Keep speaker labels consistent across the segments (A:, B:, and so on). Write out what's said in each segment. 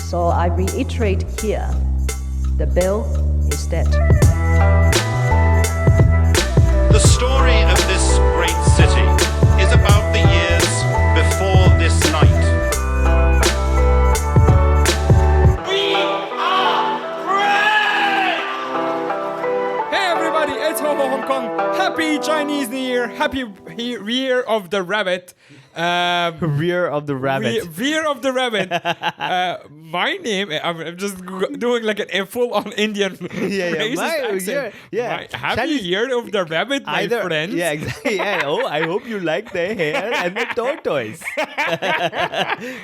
A: So I reiterate here, the bill is dead.
B: The story of this great city is about the years before this night.
C: We are free! Hey everybody, it's Homo Hong Kong. Happy Chinese New Year. Happy Year of the Rabbit.
D: Rear of the rabbit.
C: Rear of the Rabbit. My name, I'm just doing like a full-on Indian racist accent. Happy Year of the Rabbit, my friends.
D: Yeah, exactly. Yeah. Oh, I hope you like the hair and the tortoise.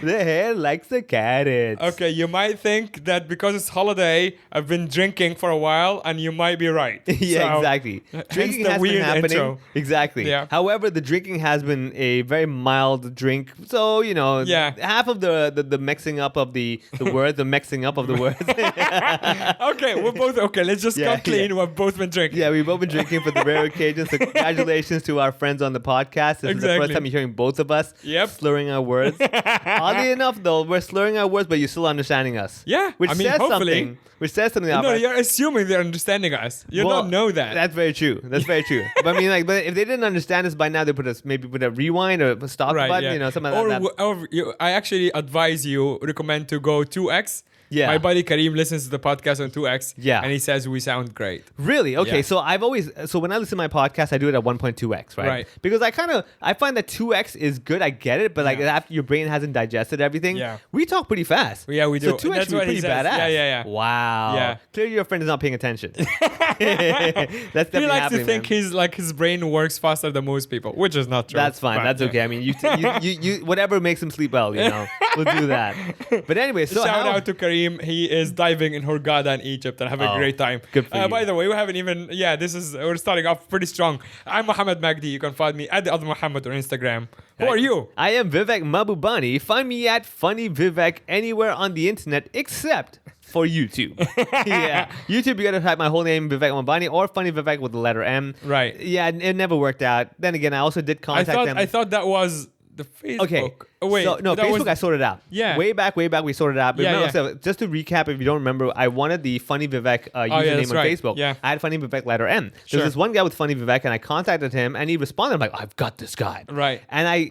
D: The hair likes the carrots.
C: Okay, you might think that because it's holiday, I've been drinking for a while, and you might be right.
D: Yeah,
C: So,
D: exactly. Drinking
C: the
D: has been
C: weird
D: happening.
C: intro.
D: Exactly.
C: Yeah.
D: However, the drinking has been a very mild drink. So, you know, half of the mixing up of the words, the mixing up of the words.
C: Okay, we're both okay. Let's just come clean.
D: Yeah.
C: We've both been drinking.
D: Yeah, we've both been drinking for the rare occasion. So congratulations to our friends on the podcast. This is the first time you're hearing both of us slurring our words. Oddly enough, though, we're slurring our words, but you're still understanding us.
C: Yeah,
D: which
C: I mean,
D: says
C: hopefully.
D: something. Which says something.
C: No, you're assuming they're understanding us. You don't know that.
D: That's very true. That's very true. But I mean, like, but if they didn't understand us by now, they put a rewind or a stop button, you know, something like that.
C: I actually recommend to go 2x.
D: Yeah.
C: My buddy Kareem listens to the podcast on 2x.
D: Yeah.
C: And he says we sound great.
D: Really? Okay.
C: Yeah.
D: So when I listen to my podcast, I do it at 1.2x, right?
C: Right.
D: Because I find that 2x is good. I get it, but like after your brain hasn't digested everything, we talk pretty fast.
C: Yeah, we do.
D: So 2x
C: That's
D: is
C: what he
D: pretty
C: says.
D: badass.
C: Yeah.
D: Wow.
C: Yeah.
D: Clearly your friend is not paying attention. That's definitely
C: He likes
D: happening,
C: to think his brain works faster than most people, which is not true.
D: That's fine.
C: But,
D: That's okay. I mean, you whatever makes him sleep well, you know, we'll do that. But anyway, so
C: shout out to Kareem. He is diving in Hurghada in Egypt and having a great time.
D: Good for you.
C: By the way, we haven't even. Yeah, we're starting off pretty strong. I'm Mohammed Magdi. You can find me at the other Mohammed on Instagram. Who are you?
D: I am Vivek Mabubani. Find me at Funny Vivek anywhere on the internet except for YouTube. Yeah. YouTube, you gotta type my whole name, Vivek Mabubani, or Funny Vivek with the letter M.
C: Right.
D: Yeah, it never worked out. Then again, I also did contact them.
C: I thought that was the Facebook.
D: Okay.
C: Oh, wait.
D: So, no, Facebook I sorted out.
C: Yeah.
D: Way back, we sorted out. But
C: Yeah,
D: remember,
C: yeah.
D: So just to recap, if you don't remember, I wanted the Funny Vivek username
C: that's
D: on
C: right.
D: Facebook.
C: Yeah.
D: I had Funny Vivek letter M.
C: Sure.
D: There's this one guy with Funny Vivek, and I contacted him, and he responded. I'm like, I've got this guy.
C: Right.
D: And I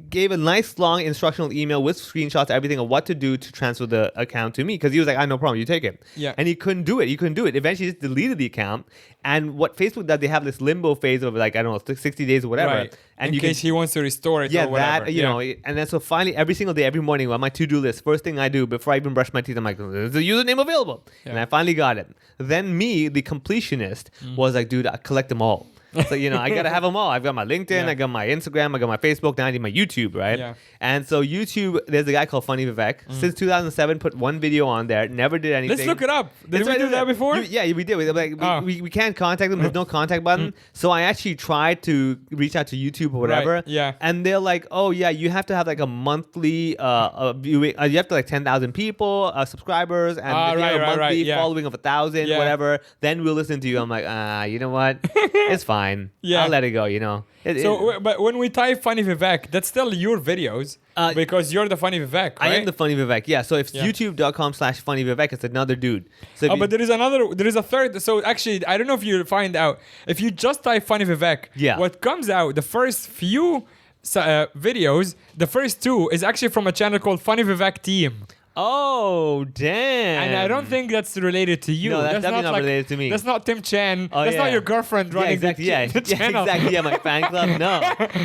D: gave a nice long instructional email with screenshots, everything of what to do to transfer the account to me. Because he was like, no problem, you take it.
C: Yeah.
D: And he couldn't do it. Eventually, he just deleted the account. And what Facebook does, they have this limbo phase of like, I don't know, 60 days or whatever.
C: Right.
D: And
C: in case he wants to restore it
D: yeah,
C: or whatever.
D: that, you know, and then so finally every single day, every morning on my to-do list, first thing I do before I even brush my teeth, I'm like, there's a username available.
C: Yeah.
D: And I finally got it. Then me, the completionist, was like, dude, I collect them all. So, you know, I got to have them all. I've got my LinkedIn, I got my Instagram, I got my Facebook, now I need my YouTube, right?
C: Yeah.
D: And so YouTube, there's a guy called Funny Vivek. Since 2007, put one video on there, never did anything.
C: Let's look it up. Did we do that before?
D: Yeah, we did. We can't contact them. There's no contact button. So I actually tried to reach out to YouTube or whatever.
C: Right, yeah.
D: And they're like, oh, yeah, you have to have like a monthly viewing. You have to like 10,000 people, subscribers, and you have a monthly following of 1,000, whatever. Then we'll listen to you. I'm like, you know what? It's fine.
C: Yeah.
D: I'll let it go, you know.
C: But when we type Funny Vivek, that's still your videos because you're the Funny Vivek, right?
D: I am the Funny Vivek, yeah. So if youtube.com/Funny Vivek, it's another dude. So
C: but there is a third. So actually, I don't know if you find out. If you just type Funny Vivek, what comes out, the first few videos, the first two is actually from a channel called Funny Vivek Team.
D: Oh, damn.
C: And I don't think that's related to you.
D: No, that's definitely not related to me.
C: That's not Tim Chen.
D: Oh,
C: that's not your girlfriend running the channel.
D: Exactly. Yeah, my fan club. No.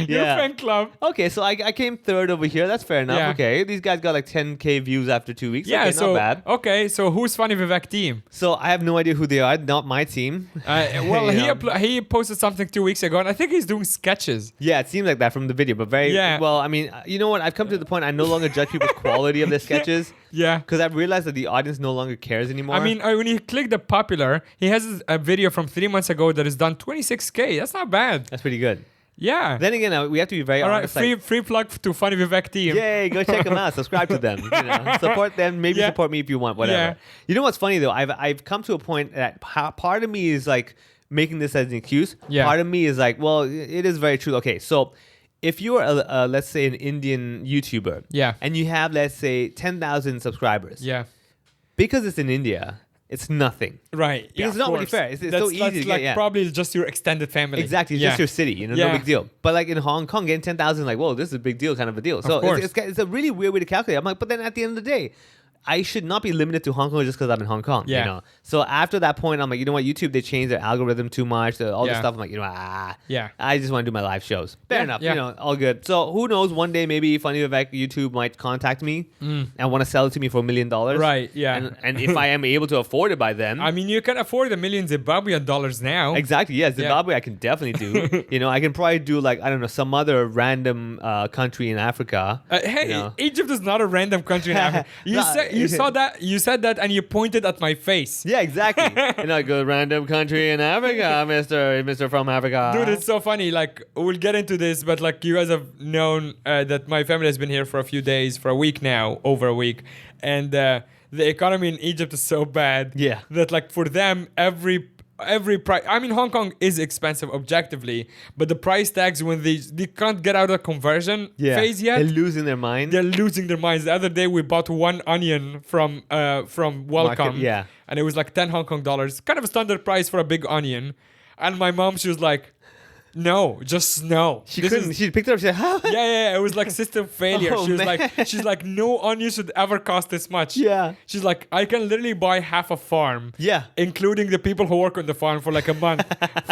C: Your fan club.
D: Okay, so I came third over here. That's fair enough.
C: Yeah.
D: Okay, these guys got like 10K views after 2 weeks.
C: Yeah,
D: okay,
C: so
D: not bad.
C: okay, so who's Funny Vivek Team?
D: So I have no idea who they are. Not my team.
C: Well, he posted something 2 weeks ago, and I think he's doing sketches.
D: Yeah, it seems like that from the video, but very well. I mean, you know what? I've come to the point I no longer judge people's quality of their sketches.
C: Yeah.
D: Because I've realized that the audience no longer cares anymore.
C: I mean, when you click the popular, he has a video from 3 months ago that has done 26K. That's not bad.
D: That's pretty good.
C: Yeah.
D: Then again, we have to be very honest.
C: All right, free plug to Funny Vivek Team.
D: Yay, go check them out. Subscribe to them. You know, support them. Maybe support me if you want. Whatever.
C: Yeah.
D: You know what's funny though? I've come to a point that part of me is like making this as an excuse.
C: Yeah.
D: Part of me is like, well, it is very true. Okay, so if you are, let's say, an Indian YouTuber, and you have, let's say, 10,000 subscribers, because it's in India, it's nothing.
C: Right.
D: Because it's not really fair. It's so easy to
C: like
D: get.
C: probably just your extended family.
D: Exactly. It's just your city. No big deal. But like in Hong Kong, getting 10,000, like, whoa, this is a big deal, kind of a deal. So it's a really weird way to calculate. I'm like, but then at the end of the day, I should not be limited to Hong Kong just because I'm in Hong Kong. You know? So after that point, I'm like, you know what? YouTube, they changed their algorithm too much. All this stuff. I'm like, you know, I just want to do my live shows. Fair enough. You know, all good. So who knows? One day, maybe Funny Vivek YouTube might contact me and want to sell it to me for $1 million.
C: Right. Yeah.
D: And if I am able to afford it by then.
C: I mean, you can afford $1 million Zimbabwean dollars now.
D: Exactly. Yeah. Zimbabwe, I can definitely do. You know, I can probably do like, I don't know, some other random country in Africa.
C: Hey,
D: you know?
C: Egypt is not a random country in Africa. You saw that. You said that and you pointed at my face.
D: Yeah, exactly. You know, go random country in Africa, Mr. from Africa.
C: Dude, it's so funny. Like, we'll get into this, but like you guys have known that my family has been here for a few days, for a week now, over a week. And the economy in Egypt is so bad that like for them, every price. I mean, Hong Kong is expensive objectively, but the price tags when they can't get out of the conversion phase yet.
D: They're losing their mind.
C: They're losing their minds. The other day we bought one onion from Welcome,
D: Market,
C: and it was like 10 Hong Kong dollars, kind of a standard price for a big onion. And my mom, she was like, no, just no.
D: She couldn't. She picked it up. She said, "How?"
C: Yeah. It was like system failure.
D: Oh,
C: she's like, no onion should ever cost this much.
D: Yeah.
C: She's like, I can literally buy half a farm.
D: Yeah.
C: Including the people who work on the farm for like a month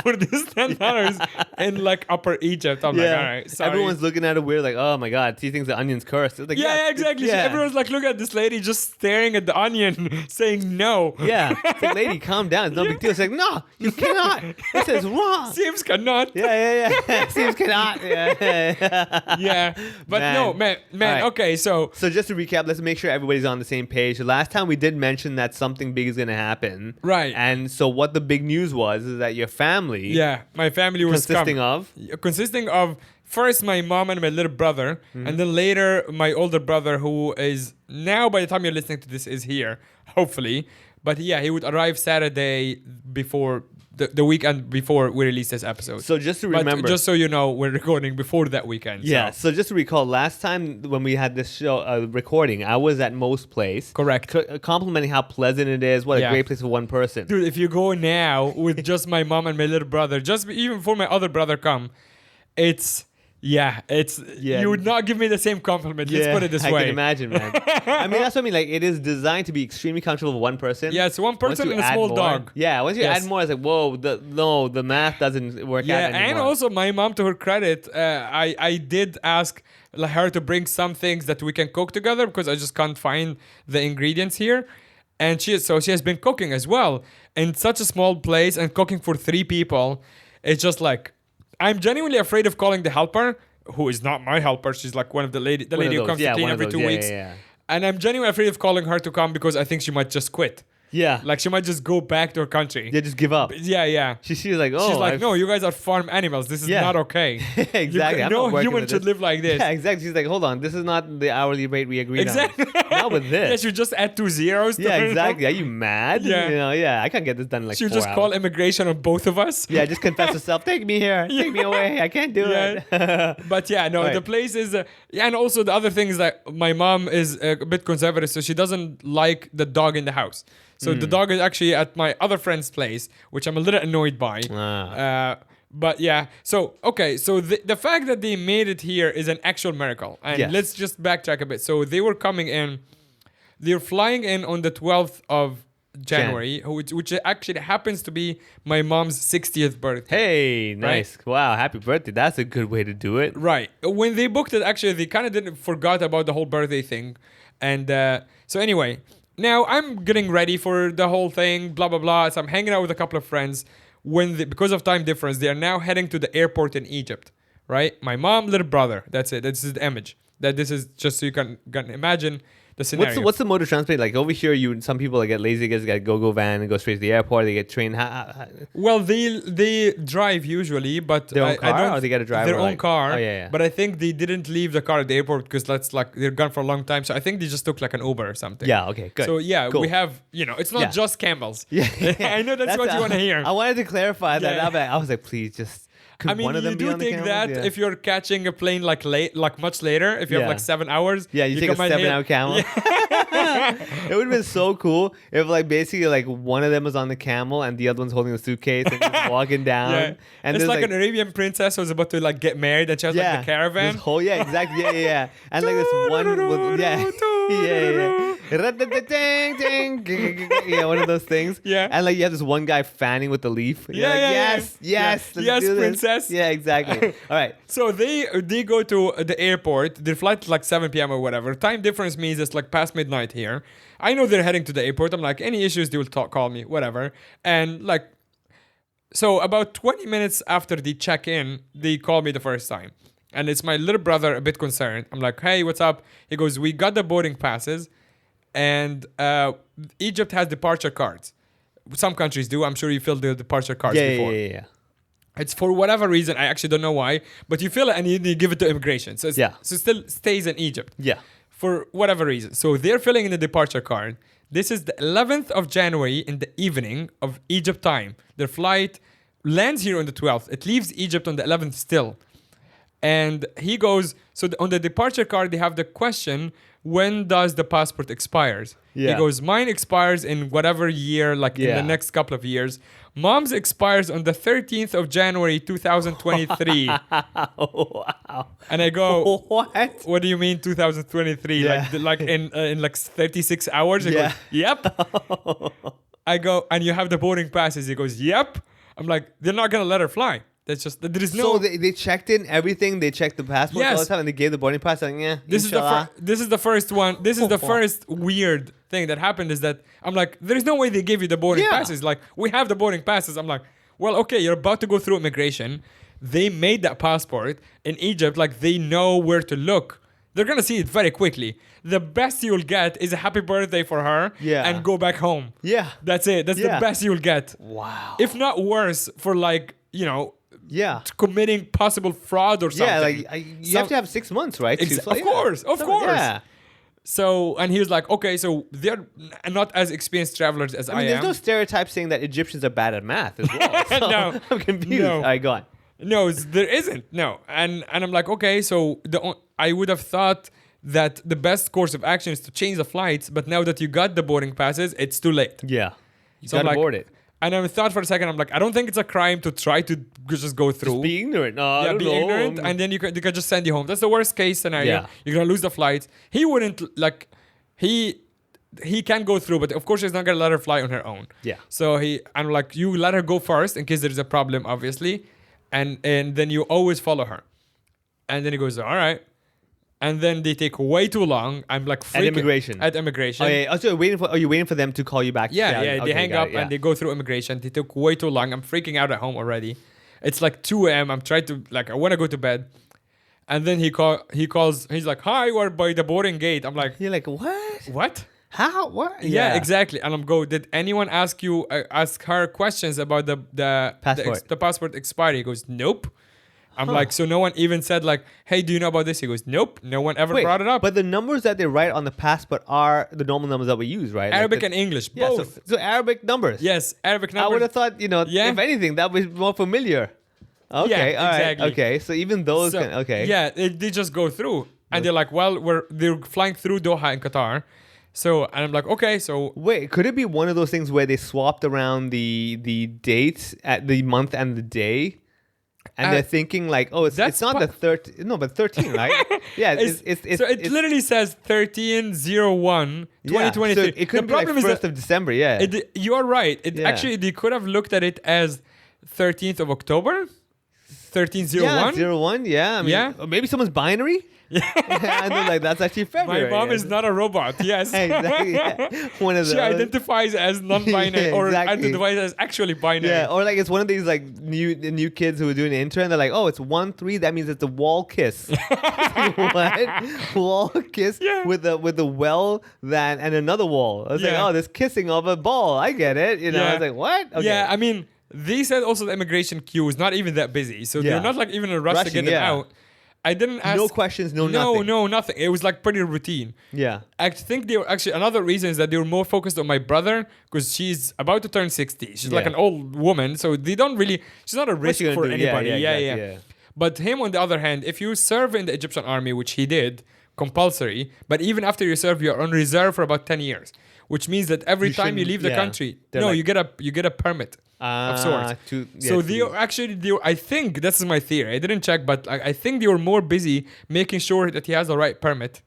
C: for this $10 in like Upper Egypt. I'm like, all right. Sorry.
D: Everyone's looking at it weird, like, oh my god, she thinks the onion's cursed. It's like,
C: exactly. Everyone's like, look at this lady just staring at the onion, saying no.
D: Yeah. It's like, lady, calm down. It's no big deal. It's like, no, you cannot. This is wrong.
C: Seems cannot.
D: Yeah. Seems cannot.
C: Yeah. But no, man. Right. Okay, so
D: just to recap, let's make sure everybody's on the same page. The last time we did mention that something big is going to happen.
C: Right.
D: And so what the big news was is that your family.
C: Yeah, my family was consisting of first my mom and my little brother, and then later my older brother, who is now, by the time you're listening to this, is here, hopefully. But yeah, he would arrive Saturday before the weekend before we release this episode.
D: So just to remember,
C: but just so you know, we're recording before that weekend.
D: Yeah. So just to recall, last time when we had this show recording, I was at Mo's place.
C: Correct.
D: Complimenting how pleasant it is. What a great place for one person.
C: Dude, if you go now with just my mom and my little brother, just even before my other brother come, you would not give me the same compliment. Let's put it this way.
D: I can imagine, man. I mean, that's what I mean. Like, it is designed to be extremely comfortable for one person.
C: Yeah, it's one person and a small dog.
D: Yeah, once you add more, it's like, whoa, the math doesn't work out anymore.
C: Yeah, and also my mom, to her credit, I did ask her to bring some things that we can cook together because I just can't find the ingredients here. And she has been cooking as well in such a small place and cooking for 3 people. It's just like, I'm genuinely afraid of calling the helper, who is not my helper. She's like one of the lady who comes to clean every 2 weeks. And I'm genuinely afraid of calling her to come because I think she might just quit.
D: Yeah.
C: Like she might just go back to her country.
D: Yeah, just give up.
C: Yeah.
D: She's like, oh.
C: She's like, no, you guys are farm animals. This is not okay.
D: Exactly.
C: No human should live like this.
D: Yeah, exactly. She's like, hold on, this is not the hourly rate we agreed on. Not with this.
C: Yes, you just add 2 zeros.
D: Yeah, exactly. Are you mad?
C: Yeah.
D: You know, I can't get this done in like 4 hours.
C: She'll just call immigration on both of us.
D: Yeah, just confess herself. Take me here. Take me away. I can't do it.
C: But the place is... and also the other thing is that my mom is a bit conservative, so she doesn't like the dog in the house. So the dog is actually at my other friend's place, which I'm a little annoyed by. But yeah, so the fact that they made it here is an actual miracle. And let's just backtrack a bit. So they were they're flying in on the 12th of January, which actually happens to be my mom's 60th birthday.
D: Hey, nice. Right? Wow, happy birthday. That's a good way to do it.
C: Right. When they booked it, actually, they kind of forgot about the whole birthday thing. And so anyway... Now, I'm getting ready for the whole thing, blah, blah, blah. So I'm hanging out with a couple of friends. Because of time difference, they are now heading to the airport in Egypt, right? My mom, little brother. That's it. This is the image. This is just so you can imagine the scenario.
D: What's the mode of transport? Like over here, some people get lazy, get a go-go van and go straight to the airport. They get trained.
C: Well, they drive usually, but
D: their own car, or they get a driver.
C: Their own car.
D: Oh, yeah.
C: But I think they didn't leave the car at the airport because they're gone for a long time. So I think they just took like an Uber or something.
D: Yeah. Okay. Good.
C: So
D: cool.
C: We have it's not just camels.
D: Yeah.
C: I know that's what you want to hear.
D: I wanted to clarify that. I was like, please just.
C: I mean, you do think that if you're catching a plane like late, like much later, if you have like 7 hours.
D: Yeah, you take a 7-hour camel. It would have been so cool if like basically like one of them was on the camel and the other one's holding a suitcase and just walking down.
C: Yeah.
D: And
C: it's like an Arabian princess who was about to like get married and she has like the caravan.
D: This whole, exactly. Yeah. And like this one with, yeah, one of those things.
C: Yeah.
D: And like you have this one guy fanning with the leaf. And yes, let's do this.
C: Princess.
D: Yeah, exactly. All right.
C: So they go to the airport. Their flight is like 7 p.m. or whatever. Time difference means it's like past midnight here. I know they're heading to the airport. I'm like, any issues, they will call me, whatever. And like, so about 20 minutes after the check-in, they call me the first time. And it's my little brother, a bit concerned. I'm like, hey, what's up? He goes, we got the boarding passes. And Egypt has departure cards. Some countries do. I'm sure you filled the departure cards before.
D: Yeah.
C: It's for whatever reason. I actually don't know why. But you fill it and you give it to immigration. So so it still stays in Egypt.
D: Yeah.
C: For whatever reason. So they're filling in the departure card. This is the 11th of January in the evening of Egypt time. Their flight lands here on the 12th. It leaves Egypt on the 11th still. And he goes, so on the departure card, they have the question, when does the passport expires?
D: Yeah.
C: He goes, mine expires in whatever year, like in the next couple of years. Mom's expires on the 13th of January, 2023.
D: Wow.
C: And I go,
D: what
C: do you mean 2023?
D: Yeah.
C: Like in like 36 hours? He goes, yep. I go, and you have the boarding passes. He goes, yep. I'm like, they're not going to let her fly. That's just, there is no...
D: So they checked in everything. They checked the passport all the time and they gave the boarding pass. Like,
C: this is the first one. This is the first weird thing that happened is that I'm like, there's no way they give you the boarding passes. Like, we have the boarding passes. I'm like, well, okay, you're about to go through immigration. They made that passport in Egypt. Like, they know where to look. They're going to see it very quickly. The best you'll get is a happy birthday for her and go back home.
D: Yeah.
C: That's it. That's the best you'll get.
D: Wow.
C: If not worse for like, committing possible fraud or something.
D: Yeah, like you have to have 6 months, right?
C: Of course. Yeah. So, and he was like, okay, so they're not as experienced travelers as I am.
D: There's no stereotype saying that Egyptians are bad at math as well. So
C: No.
D: I'm confused.
C: No.
D: All right, go on.
C: No, there isn't. No. And I'm like, okay, so I would have thought that the best course of action is to change the flights, but now that you got the boarding passes, it's too late.
D: Yeah. You
C: So I'm
D: gotta
C: like,
D: board it.
C: And I thought for a second, I'm like, I don't think it's a crime to try to just go through.
D: Just be ignorant. No, I don't
C: be
D: know.
C: ignorant, and then they can just send you home. That's the worst case scenario.
D: Yeah.
C: You're gonna lose the flights. He wouldn't like. He can go through, but of course he's not gonna let her fly on her own.
D: Yeah.
C: So I'm like, you let her go first in case there is a problem, obviously, and then you always follow her. And then he goes, all right. And then they take way too long. I'm like freaking
D: At immigration.
C: Oh
D: yeah. Also, are you waiting for them to call you back?
C: Yeah. They hang up and they go through immigration. They took way too long. I'm freaking out at home already. It's like 2 a.m. I'm trying to I want to go to bed. And then he calls. He's like, "Hi, we're by the boarding gate." I'm like,
D: you're like, what?
C: What?
D: How? What?
C: Yeah, exactly. And I'm go. Did anyone ask her questions about the
D: passport?
C: The passport expiry? He goes, nope. I'm like, so no one even said like, hey, do you know about this? He goes, nope. No one ever brought it up.
D: But the numbers that they write on the passport are the normal numbers that we use, right?
C: Arabic and English, both.
D: So Arabic numbers.
C: Yes, Arabic numbers.
D: I would have thought, if anything, that was more familiar. Okay, all right.
C: exactly.
D: Okay, so even those okay.
C: Yeah, they just go through. And they're like, well, they're flying through Doha in Qatar. So, and I'm like, okay, so...
D: Wait, could it be one of those things where they swapped around the dates at the month and the day? And they're thinking like, oh, it's not the 13, no, but 13, right? Yeah, it's
C: so it literally says 13/01/2023.
D: So it could be like 1st of December, yeah.
C: You're right. Actually, they could have looked at it as 13th of October, 13/01.
D: Yeah, 01, yeah. I mean, or maybe someone's binary. And they're like, that's actually February.
C: My mom is not a robot. Yes.
D: Exactly. Yeah. One of those.
C: She identifies as non-binary or identifies as actually binary.
D: Yeah. Or like it's one of these like new kids who are doing the intern. They're like, oh, it's 1-3. That means it's a wall kiss. What? Wall kiss with the well and another wall. I was like, oh, there's kissing of a ball. I get it. I was like, what? Okay.
C: Yeah. I mean, they said also the immigration queue is not even that busy, so they're not like even in a rush to get them out. I didn't ask.
D: No questions, nothing.
C: No, nothing. It was like pretty routine.
D: Yeah.
C: I think they were actually, another reason is that they were more focused on my brother because she's about to turn 60. She's like an old woman, so they don't really, she's not a risk for anybody. Yeah. But him, on the other hand, if you serve in the Egyptian army, which he did, compulsory, but even after you serve, you're on reserve for about 10 years, which means that every time you leave the country, you get a permit. Of sorts. I think this is my theory. I didn't check, but I think they were more busy making sure that he has the right permit.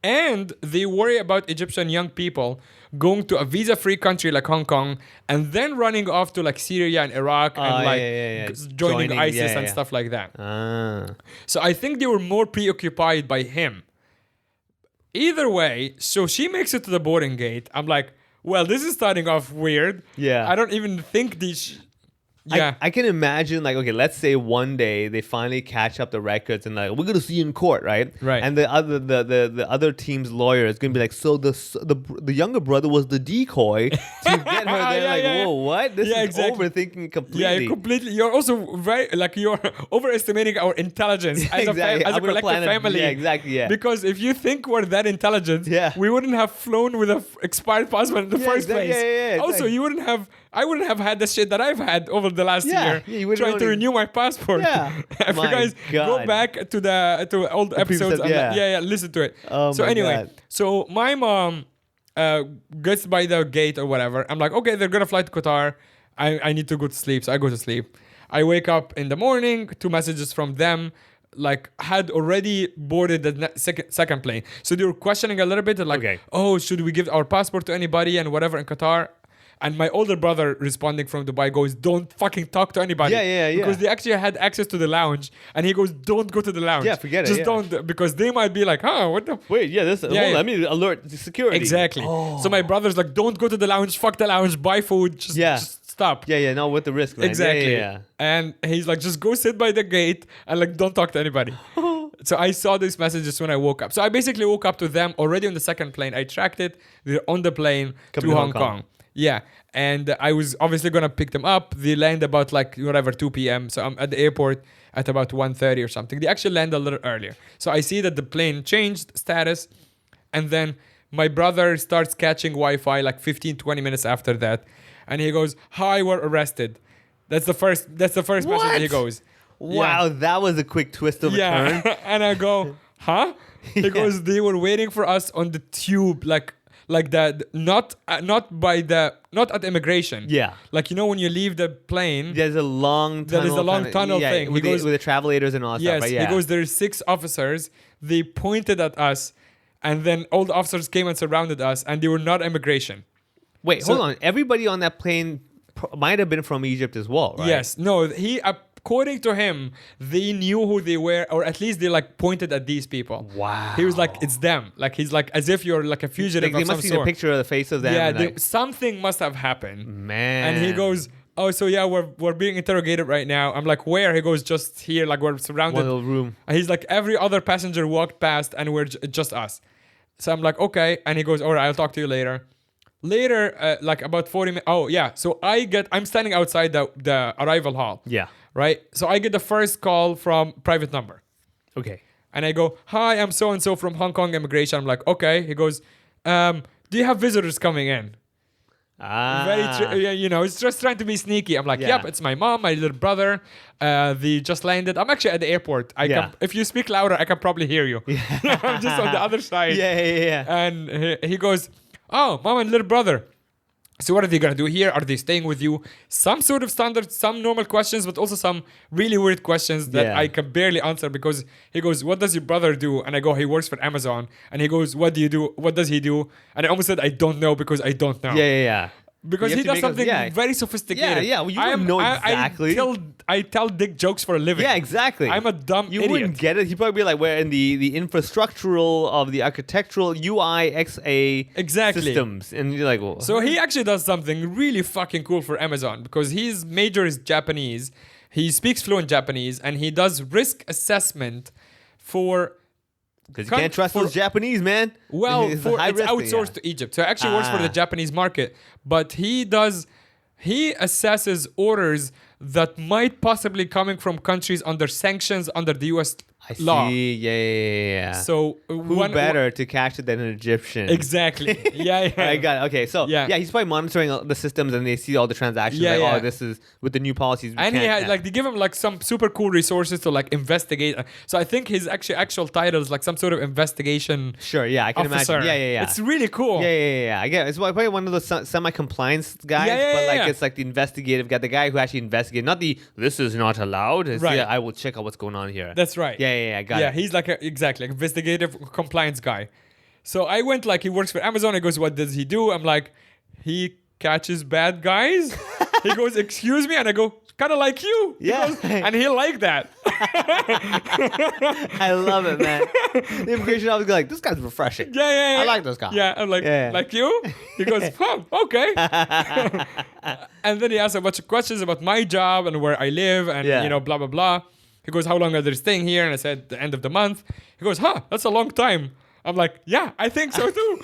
C: And they worry about Egyptian young people going to a visa-free country like Hong Kong and then running off to like Syria and Iraq and joining ISIS and stuff like that. So I think they were more preoccupied by him. Either way, so she makes it to the boarding gate. I'm like, well, this is starting off weird.
D: Yeah.
C: I don't even think these...
D: I can imagine, like, okay, let's say one day they finally catch up the records and like, we're gonna see you in court, right?
C: Right.
D: And the other team's lawyer is gonna be like, so the younger brother was the decoy to get her. They're whoa, what? This is overthinking completely.
C: Yeah, completely. You're also you're overestimating our intelligence as a collective family.
D: Yeah, exactly. Yeah.
C: Because if you think we're that intelligent, we wouldn't have flown with an expired passport in the first place. Also, I wouldn't have had the shit that I've had over the last year trying to renew my passport.
D: Yeah.
C: If you guys go back to old episodes, listen to it. So anyway, so my mom gets by the gate or whatever. I'm like, okay, they're gonna fly to Qatar. I need to go to sleep, so I go to sleep. I wake up in the morning, 2 messages from them. Like had already boarded the second plane, so they were questioning a little bit, like, oh, should we give our passport to anybody and whatever in Qatar? And my older brother responding from Dubai goes, don't fucking talk to anybody.
D: Yeah.
C: Because they actually had access to the lounge. And he goes, don't go to the lounge.
D: Yeah, forget
C: it. Just don't, because they might be like, what the...
D: Wait, let me alert the security.
C: Exactly. Oh. So my brother's like, don't go to the lounge, fuck the lounge, buy food, just stop.
D: Yeah, no, with the risk, man.
C: Exactly.
D: Yeah.
C: And he's like, just go sit by the gate and like, don't talk to anybody. So I saw these messages when I woke up. So I basically woke up to them already on the second plane. I tracked it. They're on the plane to Hong Kong. Yeah. And I was obviously going to pick them up. They land about 2 p.m. So I'm at the airport at about 1:30 or something. They actually land a little earlier. So I see that the plane changed status. And then my brother starts catching Wi-Fi 15, 20 minutes after that. And he goes, hi, we're arrested. That's the first message that he goes.
D: Wow, that was a quick twist of a turn.
C: And I go, huh? He goes, they were waiting for us on the tube, like that, not at immigration.
D: Yeah.
C: When you leave the plane,
D: there's a long tunnel
C: thing.
D: With the travelators and all that stuff, right?
C: He goes, there's 6 officers. They pointed at us, and then all the officers came and surrounded us, and they were not immigration.
D: Wait, hold on. Everybody on that plane might have been from Egypt as well, right?
C: Yes. No, according to him, they knew who they were, or at least they pointed at these people.
D: Wow.
C: He was like, it's them. He's like, as if you're like a fugitive of some sort.
D: They must have seen a picture of the face of them.
C: Yeah, something must have happened.
D: Man.
C: And he goes, oh, so yeah, we're being interrogated right now. I'm like, where? He goes, just here, we're surrounded.
D: One little room.
C: And he's like, every other passenger walked past and we're just us. So I'm like, okay. And he goes, all right, I'll talk to you later. Later, about 40 minutes. Oh, yeah. So I'm standing outside the arrival hall.
D: Yeah.
C: Right? So I get the first call from private number.
D: Okay.
C: And I go, hi, I'm so-and-so from Hong Kong immigration. I'm like, okay. He goes, do you have visitors coming in? It's just trying to be sneaky. I'm like, yep, it's my mom, my little brother. They just landed. I'm actually at the airport. If you speak louder, I can probably hear you. I'm just on the other side.
D: Yeah.
C: And he goes, oh, mom and little brother. So what are they going to do here? Are they staying with you? Some sort of standard, some normal questions, but also some really weird questions that I can barely answer, because he goes, what does your brother do? And I go, he works for Amazon. And he goes, what do you do? What does he do? And I almost said, I don't know, because I don't know.
D: Yeah.
C: Because he does something very sophisticated.
D: Yeah. Well, you don't know exactly.
C: I tell dick jokes for a living.
D: Yeah, exactly.
C: I'm a dumb idiot.
D: You wouldn't get it. He'd probably be like, we're in the infrastructural of the architectural UI XA systems. And you're like, well.
C: So he actually does something really fucking cool for Amazon, because his major is Japanese. He speaks fluent Japanese, and he does risk assessment for...
D: Because you can't trust those Japanese, man.
C: Well, it's outsourced to Egypt. So it actually works for the Japanese market. But he assesses orders that might possibly coming from countries under sanctions under the US law.
D: See. Yeah.
C: So
D: who better to catch it than an Egyptian?
C: Exactly. Yeah.
D: I got it. Okay, so he's probably monitoring the systems and they see all the transactions. Oh, this is with the new policies.
C: And he had like they give him like some super cool resources to like investigate. So I think his actual title is like some sort of investigation.
D: Sure. Yeah, I can
C: officer.
D: imagine. Yeah.
C: It's really cool.
D: Yeah. I get it. It's probably one of those semi-compliance guys, but like it's like the investigative guy, the guy who actually investigated, not the this is not allowed. It's I will check out what's going on here.
C: That's right.
D: Yeah. I got it.
C: Yeah, he's like exactly investigative compliance guy. So I went like he works for Amazon. He goes, what does he do? I'm like, he catches bad guys. He goes, excuse me, and I go, kind of like you.
D: Yeah.
C: And he liked that.
D: I love it, man. The immigration officer like, this guy's refreshing.
C: Yeah.
D: I like this guy.
C: Yeah, I'm like, like you? He goes, oh, okay. And then he asked a bunch of questions about my job and where I live and, blah, blah, blah. He goes, how long are they staying here? And I said, the end of the month. He goes, that's a long time. I'm like, yeah, I think so too.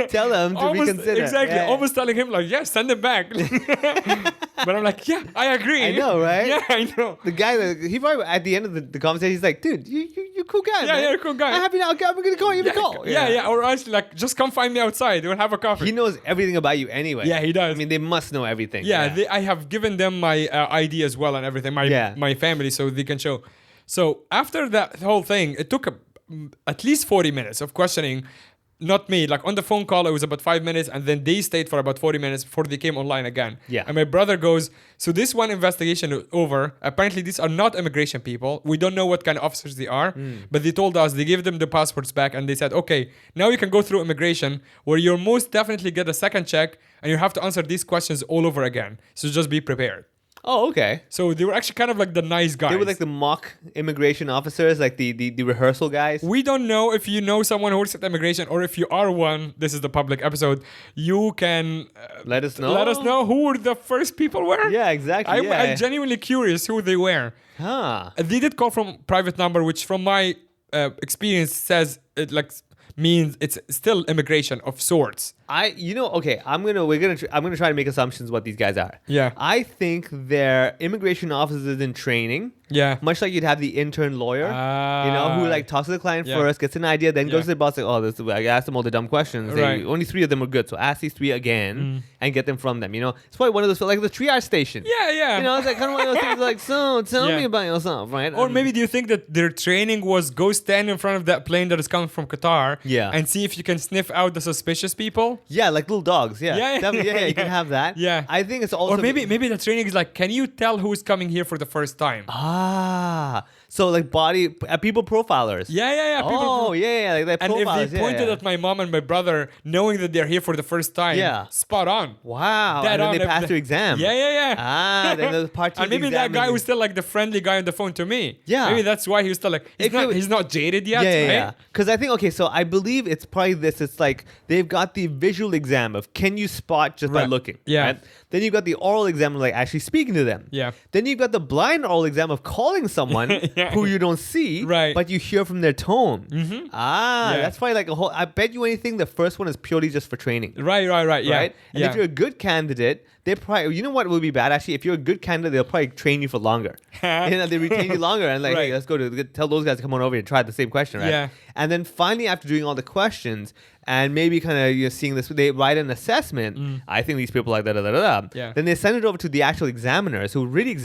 D: Tell them to reconsider.
C: Exactly. Almost telling him like, send him back. But I'm like, yeah, I agree.
D: I know, right?
C: Yeah, I know.
D: The guy, he probably at the end of the conversation, he's like, dude, you're a cool guy, man.
C: Yeah, you're a cool guy.
D: I'm happy now. Okay, I'm going to call you.
C: Yeah. Or else like, just come find me outside. We'll have a coffee.
D: He knows everything about you anyway.
C: Yeah, he does.
D: I mean, they must know everything.
C: Yeah. I have given them my ID as well and everything, my family, so they can show. So after that whole thing, it took at least 40 minutes of questioning. Not me, like on the phone call, it was about 5 minutes, and then they stayed for about 40 minutes before they came online again.
D: Yeah.
C: And my brother goes, so this one investigation is over. Apparently, these are not immigration people. We don't know what kind of officers they are, but they told us, they gave them the passports back, and they said, okay, now you can go through immigration, where you'll most definitely get a second check, and you have to answer these questions all over again. So just be prepared.
D: Oh, okay.
C: So they were actually kind of like the nice guys.
D: They were like the mock immigration officers, like the rehearsal guys.
C: We don't know if you know someone who works at immigration, or if you are one. This is the public episode. You can
D: let us know.
C: Let us know who the first people were.
D: Yeah, exactly.
C: I'm genuinely curious who they were. They did call from private number, which from my experience says it like means it's still immigration of sorts. I'm gonna try to make assumptions what these guys are. Yeah.
D: I think they're immigration officers in training.
C: Yeah.
D: Much like you'd have the intern lawyer, who like talks to the client first, gets an idea, then goes to the boss like, I asked them all the dumb questions. Only 3 of them were good, so ask these 3 again and get them from them. It's probably one of those like the triage station.
C: Yeah.
D: It's like kind of one of those things like, so tell me about yourself, right?
C: Or maybe do you think that their training was go stand in front of that plane that is coming from Qatar and see if you can sniff out the suspicious people?
D: Yeah, like little dogs. Yeah, you can have that.
C: Yeah,
D: I think it's also.
C: Or maybe the training is like, can you tell who's coming here for the first time?
D: So like people profilers.
C: Yeah.
D: Like they
C: and
D: profiles.
C: If they pointed at my mom and my brother, knowing that they're here for the first time, spot on.
D: Wow. And then they passed the exam.
C: Yeah.
D: Then the part 2
C: and maybe that guy was still like the friendly guy on the phone to me.
D: Yeah.
C: Maybe that's why he was still like he's not jaded yet.
D: Yeah. Because I think so I believe it's probably this. It's like they've got the visual exam of can you spot just by looking.
C: Yeah.
D: Right? Then you've got the oral exam of like actually speaking to them.
C: Yeah.
D: Then you've got the blind oral exam of calling someone who you don't see, but you hear from their tone.
C: Mm-hmm.
D: That's probably like a whole. I bet you anything. The first one is purely just for training.
C: Right. Yeah.
D: Right. And if you're a good candidate, they probably. You know what would be bad actually? If you're a good candidate, they'll probably train you for longer. They retain you longer and like, hey, let's go to tell those guys to come on over and try the same question, right?
C: Yeah.
D: And then finally, after doing all the questions and maybe kind of seeing this, they write an assessment. I think these people like da.
C: Yeah.
D: Then they send it over to the actual examiners who really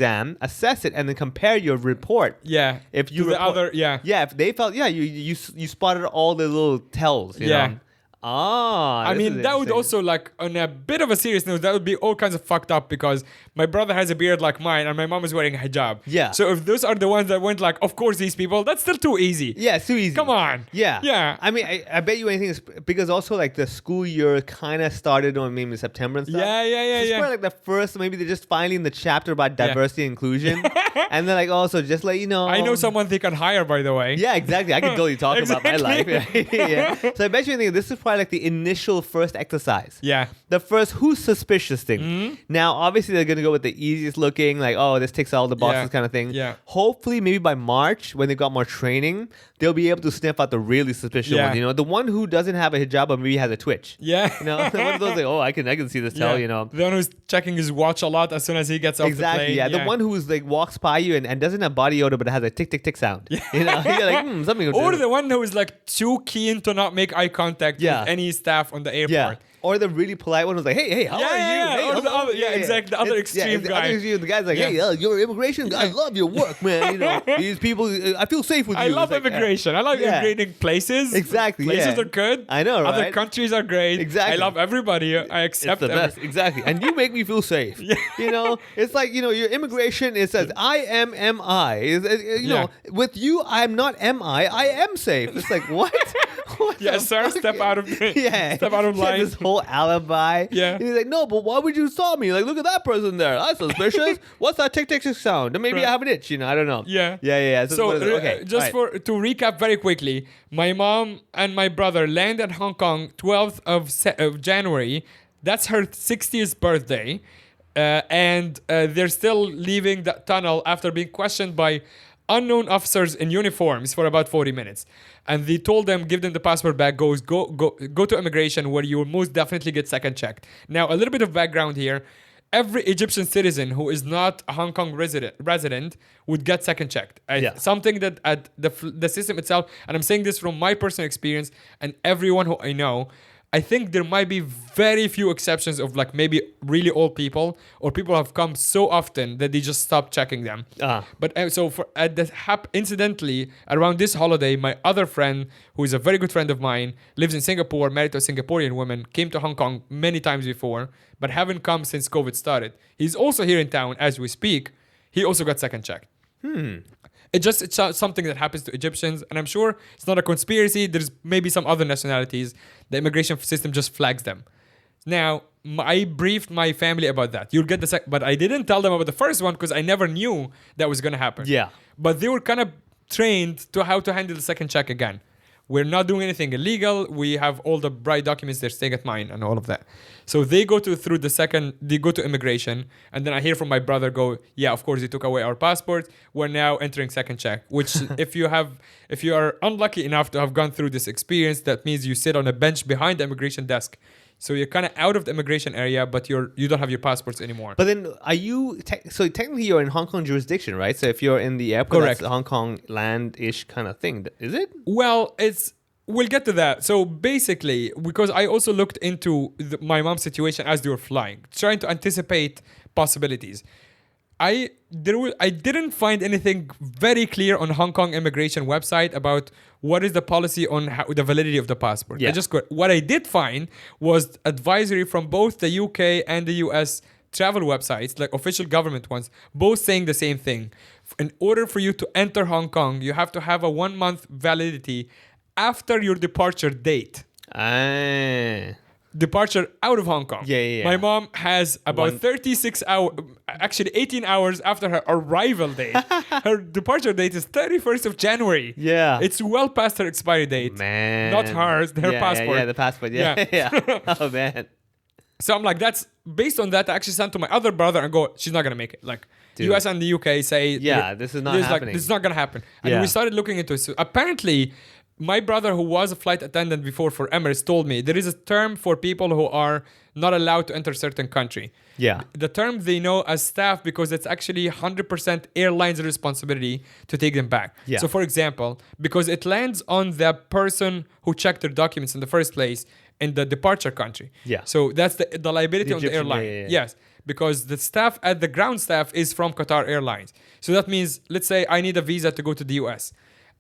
D: assess it, and then compare your report.
C: Yeah.
D: If you if they felt you spotted all the little tells. You know?
C: I mean, that would also, like, on a bit of a serious note, that would be all kinds of fucked up because my brother has a beard like mine and my mom is wearing a hijab.
D: Yeah.
C: So if those are the ones that went like, of course, these people, that's still too easy.
D: Yeah, it's too easy.
C: Come on.
D: Yeah.
C: Yeah.
D: I mean, I bet you anything is because also, like, the school year kind of started on maybe September and stuff.
C: Yeah.
D: So it's probably like the first, maybe they're just finally in the chapter about diversity and inclusion. And they're like, also, just let you know.
C: I know someone they can hire, by the way.
D: Yeah, exactly. I can totally talk about my life. Yeah. So I bet you anything, this is probably probably like the initial first exercise.
C: Yeah.
D: The first who's suspicious thing. Now, obviously, they're going to go with the easiest looking, like, oh, this ticks all the boxes kind of thing.
C: Yeah.
D: Hopefully, maybe by March, when they've got more training, they'll be able to sniff out the really suspicious ones. You know, the one who doesn't have a hijab but maybe has a twitch.
C: Yeah.
D: You know, one of those like, oh, I can see this tell, you know.
C: The one who's checking his watch a lot as soon as he gets off the plane.
D: Yeah. The one who's like walks by you and doesn't have body odor but it has a tick tick tick sound.
C: Yeah.
D: You know, you're like, something.
C: Or the one who is like too keen to not make eye contact with any staff on the airport.
D: Yeah. Or the really polite one who's like, hey, how are you? Hey,
C: or the other, exactly. The other extreme guy.
D: The guy's like, hey, you're immigration. I love your work, man. You know, these people, I feel safe with you.
C: I love immigration. I love immigrating places.
D: Exactly.
C: Places are good.
D: I know, right?
C: Other countries are great.
D: Exactly.
C: I love everybody. I accept
D: it's the best. Exactly. And you make me feel safe. You know, it's like, you know, your immigration, it says, I am MI. You know, with you, I'm not MI. I am safe. It's like, what?
C: Sir, step out of line.
D: This whole alibi.
C: Yeah.
D: And he's like, no, but why would you stop me? Like, look at that person there. That's suspicious. What's that tick tick tick sound? Maybe I have an itch. You know, I don't know.
C: Yeah.
D: So okay.
C: Just to recap very quickly, my mom and my brother landed Hong Kong 12th of January. That's her 60th birthday. And they're still leaving the tunnel after being questioned by unknown officers in uniforms for about 40 minutes. And they told them, give them the passport back, go to immigration where you will most definitely get second checked. Now, a little bit of background here. Every Egyptian citizen who is not a Hong Kong resident would get second checked. Something that at the system itself, and I'm saying this from my personal experience and everyone who I know, I think there might be very few exceptions of like maybe really old people or people who have come so often that they just stop checking them. But incidentally, around this holiday, my other friend, who is a very good friend of mine, lives in Singapore, married to a Singaporean woman, came to Hong Kong many times before, but haven't come since COVID started. He's also here in town as we speak. He also got second checked. It's something that happens to Egyptians, and I'm sure it's not a conspiracy. There's maybe some other nationalities. The immigration system just flags them. Now, I briefed my family about that. You'll get the but I didn't tell them about the first one because I never knew that was going to happen.
D: Yeah.
C: But they were kind of trained to how to handle the second check again. We're not doing anything illegal. We have all the right documents. They're staying at mine and all of that. So they go to immigration. And then I hear from my brother yeah, of course, they took away our passports. We're now entering second check, which if you are unlucky enough to have gone through this experience, that means you sit on a bench behind the immigration desk. So you're kind of out of the immigration area, but you don't have your passports anymore.
D: But then are you... so technically you're in Hong Kong jurisdiction, right? So if you're in the airport,
C: correct,
D: that's Hong Kong land-ish kind of thing. Is it?
C: Well, we'll get to that. So basically, because I also looked into my mom's situation as they were flying, trying to anticipate possibilities. I didn't find anything very clear on Hong Kong immigration website about what is the policy on the validity of the passport.
D: Yeah.
C: What I did find was advisory from both the UK and the US travel websites, like official government ones, both saying the same thing. In order for you to enter Hong Kong, you have to have a 1 month validity after your departure date. Departure out of Hong Kong.
D: Yeah.
C: My mom has about 36 hours, actually 18 hours after her arrival date. Her departure date is 31st of January.
D: Yeah.
C: It's well past her expiry date.
D: Man.
C: Not hers, her passport.
D: Yeah, the passport. Yeah. Oh, man.
C: So I'm like, that's based on that. I actually sent to my other brother and go, she's not going to make it. Like,
D: Dude.
C: US and the UK say,
D: this is not happening.
C: This is not going to happen. And we started looking into it. So apparently, my brother, who was a flight attendant before for Emirates, told me there is a term for people who are not allowed to enter certain country.
D: Yeah.
C: The term they know as staff because it's actually 100% airline's responsibility to take them back.
D: Yeah.
C: So for example, because it lands on the person who checked their documents in the first place in the departure country.
D: Yeah.
C: So that's the liability on the airline.
D: Yeah.
C: Yes. Because the staff the ground staff is from Qatar Airlines. So that means, let's say I need a visa to go to the US.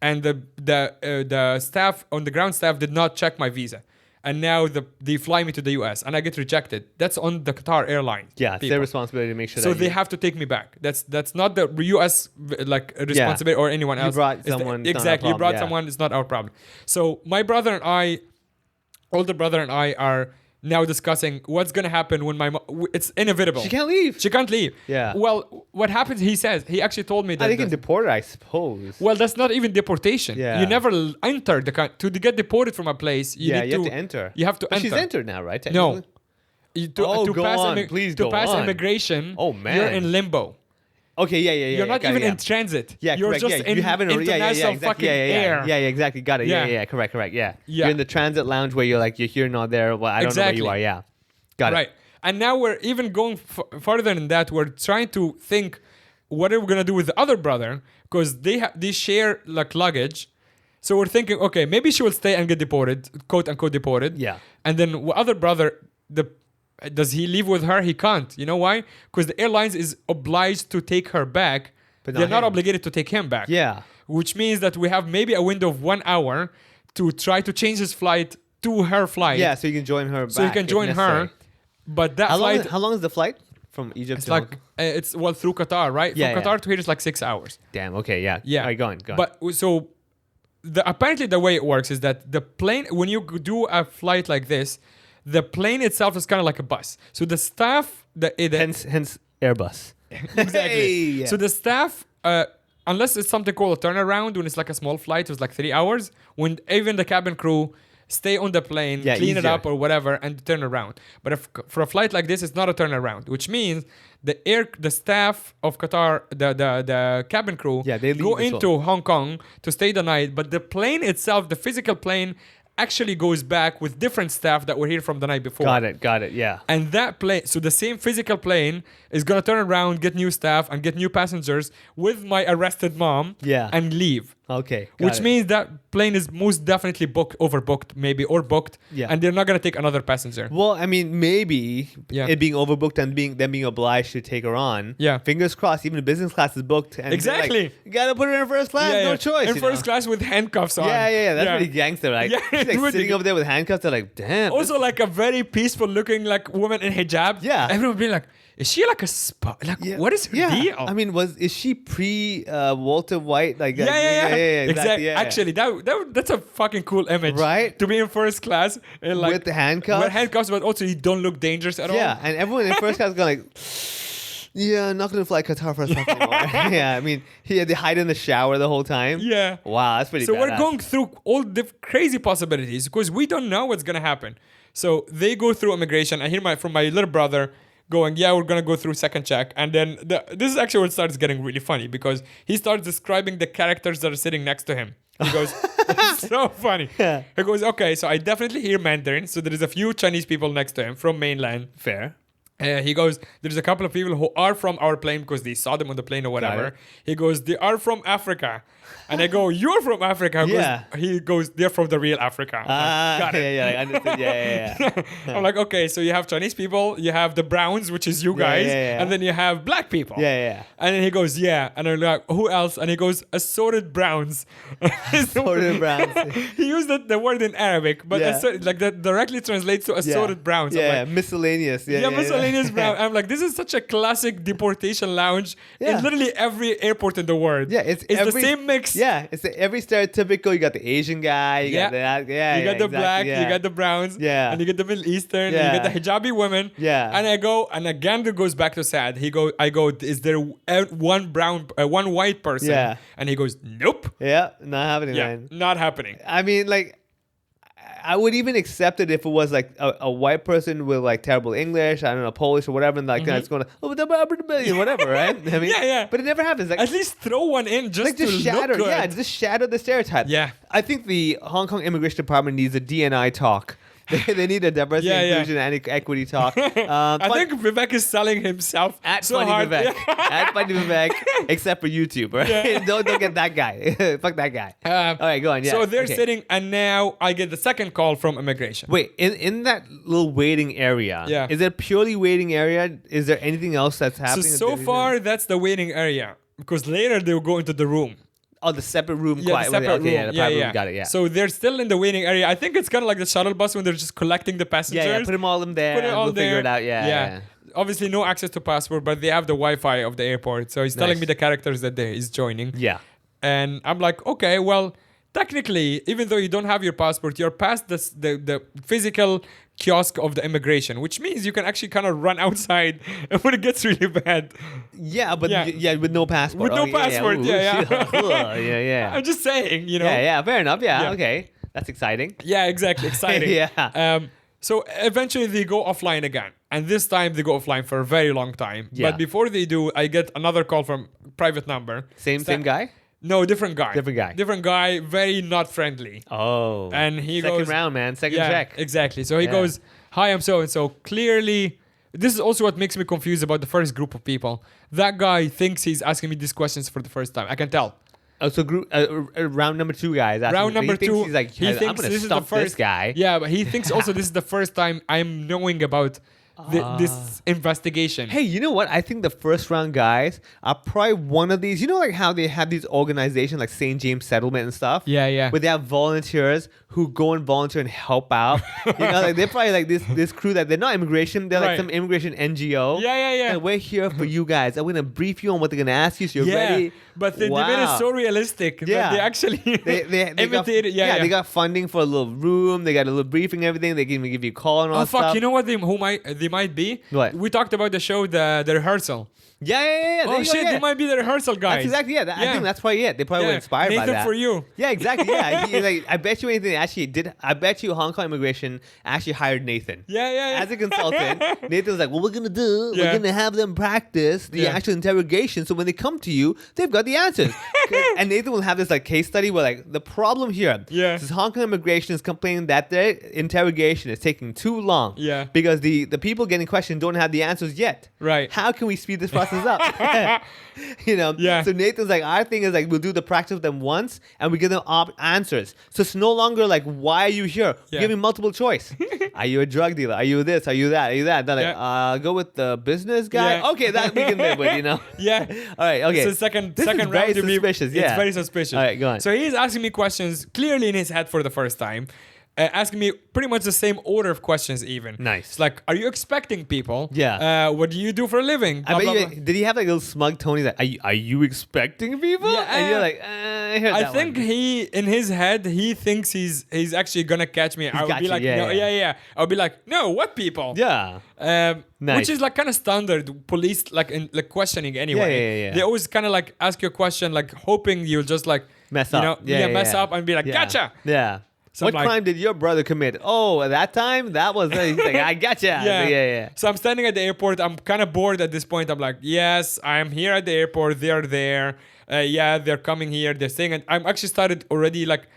C: And the staff on the ground staff did not check my visa, and now they fly me to the US and I get rejected. That's on the Qatar Airlines.
D: Yeah, it's their responsibility to make sure.
C: So they have to take me back. That's not the US responsibility or anyone else.
D: You brought someone.
C: Exactly, you brought someone. It's not our problem. So my older brother and I are now discussing what's gonna happen when my mom. It's inevitable.
D: She can't leave.
C: She can't leave.
D: Yeah.
C: Well, what happens? He says he actually told me that.
D: They can deport her, I suppose.
C: Well, that's not even deportation.
D: Yeah.
C: You never enter to get deported from a place. You
D: have
C: need
D: to enter.
C: You have to enter.
D: She's entered now, right?
C: No.
D: Go on. Please
C: to
D: go
C: pass
D: on.
C: immigration,
D: Oh, man.
C: you're in limbo.
D: Okay, yeah.
C: You're not even in transit.
D: Yeah,
C: you're
D: correct.
C: just in
D: you haven't
C: international fucking air.
D: Yeah, exactly. Got it. Yeah, correct. Yeah.
C: Yeah.
D: You're in the transit lounge where you're like, you're here, not there. Well, I don't know where you are. Yeah. Got it.
C: Right. And now we're even going farther than that. We're trying to think, what are we gonna do with the other brother? Because they share like luggage. So we're thinking, okay, maybe she will stay and get deported, quote unquote deported.
D: Yeah.
C: And then other brother, does he leave with her? He can't. You know why? Because the airlines is obliged to take her back.
D: But
C: they're not
D: him.
C: obligated to take him back.
D: Yeah.
C: Which means that we have maybe a window of 1 hour to try to change his flight to her flight.
D: Yeah, so you can join her back.
C: So you can join her. But that flight...
D: How long is the flight from Egypt
C: It's
D: to
C: like,
D: Hong Kong?
C: it's well through Qatar, right?
D: Yeah,
C: From Qatar to here is like 6 hours.
D: Damn, okay, yeah.
C: Yeah.
D: All right, go on.
C: But so apparently the way it works is that the plane, when you do a flight like this, the plane itself is kind of like a bus. So the staff...
D: Hence Airbus.
C: Exactly.
D: Hey, yeah.
C: So the staff... unless it's something called a turnaround, when it's like a small flight, it was like 3 hours, when even the cabin crew stay on the plane, clean it up or whatever, and turn around. But for a flight like this, it's not a turnaround, which means the staff of Qatar, the cabin crew,
D: they leave
C: go
D: as
C: into
D: well.
C: Hong Kong to stay the night, but the plane itself, the physical plane, actually goes back with different staff that were here from the night before.
D: Got it, yeah.
C: And that plane, so the same physical plane is gonna turn around, get new staff, and get new passengers with my arrested mom, and leave.
D: Okay.
C: Which means that plane is most definitely overbooked, maybe, or booked, and they're not gonna take another passenger.
D: Well, I mean, maybe it being overbooked and being obliged to take her on.
C: Yeah.
D: Fingers crossed. Even the business class is booked. And
C: Exactly.
D: like, you gotta put her in first class. No choice.
C: In first class with handcuffs on.
D: Yeah. That's pretty gangster. Like, she's like sitting over there with handcuffs. They're like, damn.
C: Also, like a very peaceful looking like woman in hijab.
D: Yeah.
C: Everyone would be like, is she like a spy? Like, what is her deal?
D: I mean, is she pre Walter White? Like,
C: Yeah,
D: exactly. Yeah.
C: Actually, that's a fucking cool image,
D: right?
C: To be in first class and like
D: with the handcuffs.
C: With handcuffs, but also you don't look dangerous at all.
D: Yeah, and everyone in first class is going like, yeah, I'm not gonna fly Qatar first class anymore. Yeah, I mean, they hide in the shower the whole time.
C: Yeah.
D: Wow, that's pretty.
C: So
D: badass.
C: we're going through all the crazy possibilities because we don't know what's gonna happen. So they go through immigration. I hear from my little brother going, yeah, we're gonna go through second check, and then this is actually what starts getting really funny because he starts describing the characters that are sitting next to him. He goes, it's so funny.
D: Yeah.
C: He goes, okay, so I definitely hear Mandarin. So there is a few Chinese people next to him from mainland.
D: Fair.
C: He goes, there's a couple of people who are from our plane because they saw them on the plane or whatever. He goes, they are from Africa. And I go, you're from Africa? He goes, they're from the real Africa. Got it.
D: Yeah, I understood. Yeah.
C: I'm like, okay, so you have Chinese people, you have the Browns, which is you guys, and then you have black people.
D: Yeah.
C: And then he goes, yeah. And I'm like, who else? And he goes, assorted Browns.
D: Assorted Browns.
C: He used the word in Arabic, but like that directly translates to assorted Browns.
D: Yeah,
C: like,
D: miscellaneous.
C: Miscellaneous Brown. I'm like, this is such a classic deportation lounge in literally every airport in the world.
D: Yeah, it's
C: the same mix.
D: Yeah, it's every stereotypical. You got the Asian guy. You got that.
C: You got the black. You got the Browns.
D: Yeah.
C: And you get the Middle Eastern.
D: Yeah.
C: And you get the hijabi women.
D: Yeah.
C: And I go, and again, it goes back to sad. I go, is there one white person?
D: Yeah.
C: And he goes, nope.
D: Yeah, not happening, man.
C: Not happening.
D: I mean, like, I would even accept it if it was like a white person with like terrible English, I don't know, Polish or whatever, and like it's going whatever, right? I mean,
C: yeah.
D: But it never happens. Like,
C: at least throw one in just to
D: shatter,
C: look good.
D: yeah, just shatter the stereotype.
C: Yeah.
D: I think the Hong Kong Immigration Department needs a D&I talk. They need a diversity, inclusion, and equity talk.
C: I think Vivek is selling himself
D: at
C: so
D: Funny
C: hard.
D: Vivek. At Funny Vivek, except for YouTube, right?
C: Yeah.
D: don't get that guy. Fuck that guy. All right, go on. Yeah.
C: So they're sitting, and now I get the second call from immigration.
D: Wait, in that little waiting area, is it a purely waiting area? Is there anything else that's happening?
C: So far, that's the waiting area. Because later they'll go into the room.
D: Oh, the separate room.
C: Yeah, the separate room.
D: Yeah, the private room. Got it, yeah.
C: So they're still in the waiting area. I think it's kind of like the shuttle bus when they're just collecting the passengers.
D: Yeah, put them all in there. We'll figure it out. Yeah.
C: Obviously, no access to passport, but they have the Wi-Fi of the airport. So he's telling me the characters that he's joining.
D: Yeah.
C: And I'm like, okay, well, technically, even though you don't have your passport, you're past the physical kiosk of the immigration, which means you can actually kind of run outside when it gets really bad.
D: Yeah, but with no passport.
C: With no passport,
D: yeah.
C: I'm just saying, you know.
D: Yeah, fair enough. Yeah, okay. That's exciting.
C: Yeah, exactly. Exciting.
D: Yeah.
C: So eventually they go offline again. And this time they go offline for a very long time.
D: Yeah.
C: But before they do, I get another call from private number.
D: Same guy?
C: No, different guy.
D: Different
C: guy, very not friendly.
D: Oh.
C: And he
D: Second
C: goes...
D: round, man. Second check.
C: Exactly. So he goes, hi, I'm so-and-so. Clearly, this is also what makes me confused about the first group of people. That guy thinks he's asking me these questions for the first time. I can tell.
D: Oh, so round number 2 guys.
C: Round number 2.
D: He's like, I'm going to stump this guy.
C: Yeah, but he thinks also this is the first time I'm knowing about this investigation.
D: Hey, you know what? I think the first round guys are probably one of these. You know, like how they have these organizations like St. James Settlement and stuff.
C: Yeah.
D: Where they have volunteers who go and volunteer and help out. You know, like they're probably like this crew that they're not immigration. They're like some immigration NGO.
C: Yeah.
D: And we're here for you guys. I'm gonna brief you on what they're gonna ask you, so you're ready.
C: But they made it so realistic that they actually
D: they
C: imitated.
D: They got funding for a little room. They got a little briefing, everything. They can even give you a call and all that stuff.
C: You know what? They might be.
D: What?
C: We talked about the show, the rehearsal.
D: Yeah.
C: Oh shit! They might be the rehearsal guys.
D: That's exactly I think that's probably it. They probably were inspired by that.
C: Nathan for you.
D: Yeah, exactly. Yeah, I bet you anything. Actually, did I bet you Hong Kong immigration actually hired Nathan?
C: Yeah.
D: As a consultant, Nathan was like, "What we're gonna do? We're gonna have them practice the actual interrogation. So when they come to you, they've got the answers." And Nathan will have this like case study where like the problem here is Hong Kong immigration is complaining that their interrogation is taking too long.
C: Yeah.
D: Because the people getting questioned don't have the answers yet.
C: Right.
D: How can we speed this process up? You know.
C: Yeah.
D: So Nathan's like, our thing is like we'll do the practice with them once and we give them answers. So it's no longer like, why are you here? We give them multiple choice. Are you a drug dealer? Are you this? Are you that? Are you that? They're like, go with the business guy.
C: Yeah.
D: Okay, that we can live with, you know.
C: Yeah.
D: All right. Okay.
C: So second
D: this
C: round
D: is very
C: to
D: suspicious.
C: It's very suspicious.
D: All right, go on.
C: So he's asking me questions clearly in his head for the first time. Asking me pretty much the same order of questions even.
D: Nice.
C: It's like, are you expecting people?
D: Yeah.
C: What do you do for a living?
D: Blah, blah, blah. Did he have like a little smug tone? He's like, are you expecting people?
C: Yeah,
D: and you're like, I heard
C: I
D: that
C: think
D: one.
C: he, in his head, he thinks he's actually gonna catch me. I would be like, I'll be like, no, what people?
D: Yeah. Nice.
C: Which is like kind of standard police like questioning anyway.
D: Yeah.
C: They always kind of like ask you a question like hoping you'll just like
D: mess up.
C: Mess up and be like, gotcha.
D: Yeah. So what crime did your brother commit? Oh, at that time, that was he's like, I gotcha. Yeah.
C: So I'm standing at the airport. I'm kind of bored at this point. I'm like, yes, I'm here at the airport. They're there. They're coming here. They're saying, and I'm actually started already like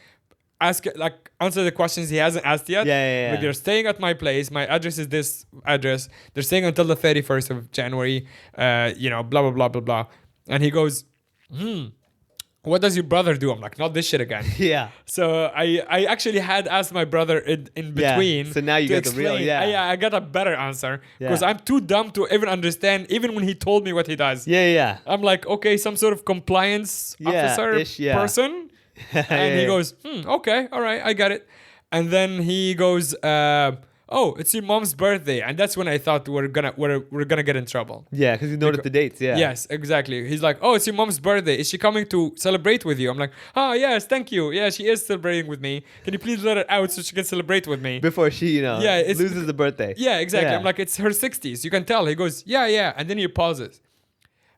C: answer the questions he hasn't asked yet.
D: Yeah.
C: But they're staying at my place. My address is this address. They're staying until the 31st of January. Blah blah blah blah blah. And he goes, what does your brother do? I'm like, not this shit again.
D: Yeah.
C: So I actually had asked my brother in between.
D: So now you get the real,
C: I got a better answer because I'm too dumb to even understand, even when he told me what he does.
D: Yeah.
C: I'm like, okay, some sort of compliance officer person. And he goes, okay, all right, I got it. And then he goes, oh, it's your mom's birthday, and that's when I thought we're gonna get in trouble.
D: Yeah, because you noted the dates. Yeah.
C: Yes, exactly. He's like, oh, it's your mom's birthday. Is she coming to celebrate with you? I'm like, oh yes, thank you. Yeah, she is celebrating with me. Can you please let her out so she can celebrate with me
D: before she, loses the birthday?
C: Yeah, exactly. Yeah. I'm like, it's her 60s. You can tell. He goes, yeah, and then he pauses.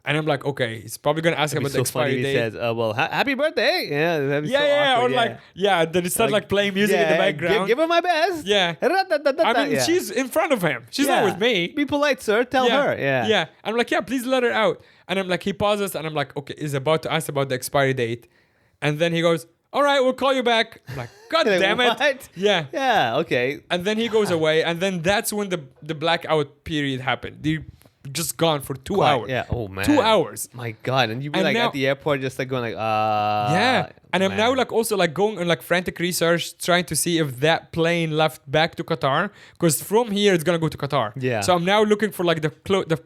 C: And I'm like, okay, he's probably gonna ask about the expiry date.
D: He says, well, happy birthday.
C: Then he starts like playing music in the background.
D: Give her my best.
C: Yeah. I mean, she's in front of him. She's not with me.
D: Be polite, sir. Tell her. Yeah.
C: Yeah. I'm like, yeah, please let her out. And I'm like, he pauses and I'm like, okay, he's about to ask about the expiry date. And then he goes, all right, we'll call you back. I'm like, God damn it.
D: What?
C: Yeah.
D: Yeah, okay.
C: And then he goes away. And then that's when the blackout period happened. Just gone for 2 hours.
D: Yeah. Oh man.
C: 2 hours.
D: My God. And you'd be like now, at the airport, just like going like,
C: yeah. And I'm now like also like going on like frantic research, trying to see if that plane left back to Qatar, because from here it's gonna go to Qatar.
D: Yeah.
C: So I'm now looking for like the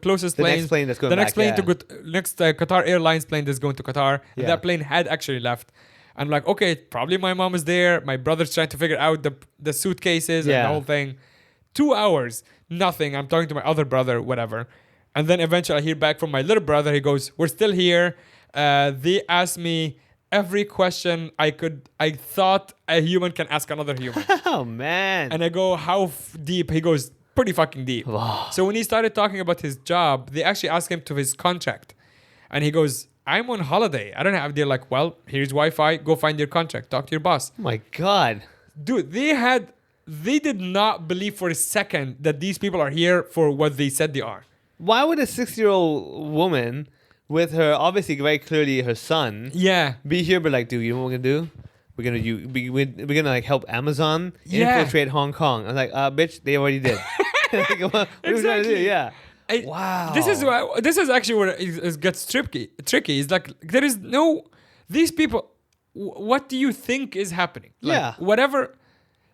C: closest plane.
D: Next plane that's going
C: the
D: back.
C: Next plane to go. Next Qatar Airlines plane that's going to Qatar. And that plane had actually left. I'm like, okay, probably my mom is there. My brother's trying to figure out the suitcases and the whole thing. 2 hours, nothing. I'm talking to my other brother, whatever. And then eventually I hear back from my little brother. He goes, we're still here. They asked me every question I thought a human can ask another human.
D: Oh, man.
C: And I go, how deep? He goes, pretty fucking deep.
D: Wow.
C: So when he started talking about his job, they actually asked him to his contract. And he goes, I'm on holiday. I don't have. They're like, well, here's Wi-Fi. Go find your contract. Talk to your boss.
D: Oh, my God.
C: Dude, they did not believe for a second that these people are here for what they said they are.
D: Why would a 60-year-old woman with her, obviously very clearly her son, be here, but like, dude, you know what we're gonna do? We're gonna like help Amazon infiltrate Hong Kong. I'm like, bitch, they already did. Like, what are we trying to do? Yeah. Wow.
C: This is actually where it gets tricky. It's like there is no these people. What do you think is happening? Like, whatever.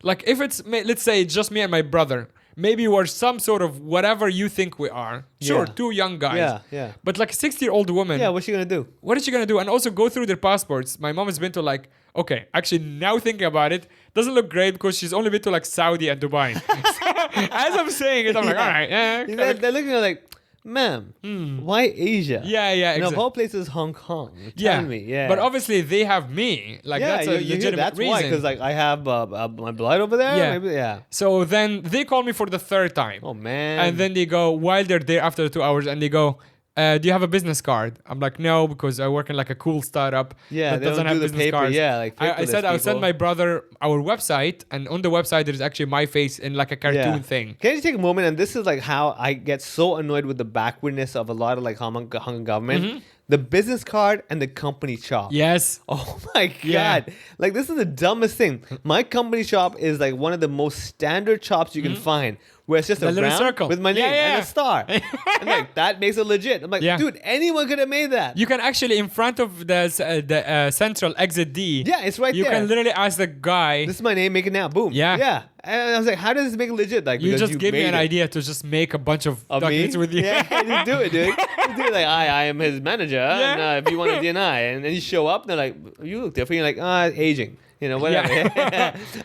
C: Like if it's let's say it's just me and my brother. Maybe we're some sort of whatever you think we are. Sure, two young guys.
D: Yeah.
C: But like a 60-year-old woman.
D: Yeah, what's she gonna do?
C: What is she gonna do? And also go through their passports. My mom has been to like, okay, actually now thinking about it, doesn't look great because she's only been to like Saudi and Dubai. So, as I'm saying it, I'm like, all right.
D: They're looking at like, ma'am, why Asia?
C: Yeah, exactly.
D: Of all places, Hong Kong. Tell me,
C: But obviously they have me. Like that's a legitimate
D: that's
C: reason.
D: Why? Because like I have my blood over there.
C: Yeah.
D: Maybe,
C: So then they call me for the third time.
D: Oh man.
C: And then they go while they're there after the 2 hours, and they go, do you have a business card? I'm like, no, because I work in like a cool startup that doesn't have business cards.
D: Yeah, like
C: I said I'll send my brother our website, and on the website there's actually my face in like a cartoon thing.
D: Can you take a moment? And this is like how I get so annoyed with the backwardness of a lot of like Hong Kong government. The business card and the company shop.
C: Yes.
D: Oh my God. Like this is the dumbest thing. My company shop is like one of the most standard shops you can find. Where it's just a round
C: circle
D: with my name and a star. And like that makes it legit. I'm like, dude, anyone could have made that.
C: You can actually, in front of the central exit D.
D: Yeah, it's right there.
C: You can literally ask the guy.
D: This is my name, make it now. Boom.
C: Yeah.
D: And I was like, how does this make it legit? Like,
C: you just give me an idea to just make a bunch of documents with you.
D: Yeah, just do it, dude. Just do it like, I am his manager. And if you want to deny. And then you show up, they're like, you look different. You're like, aging. You know, whatever.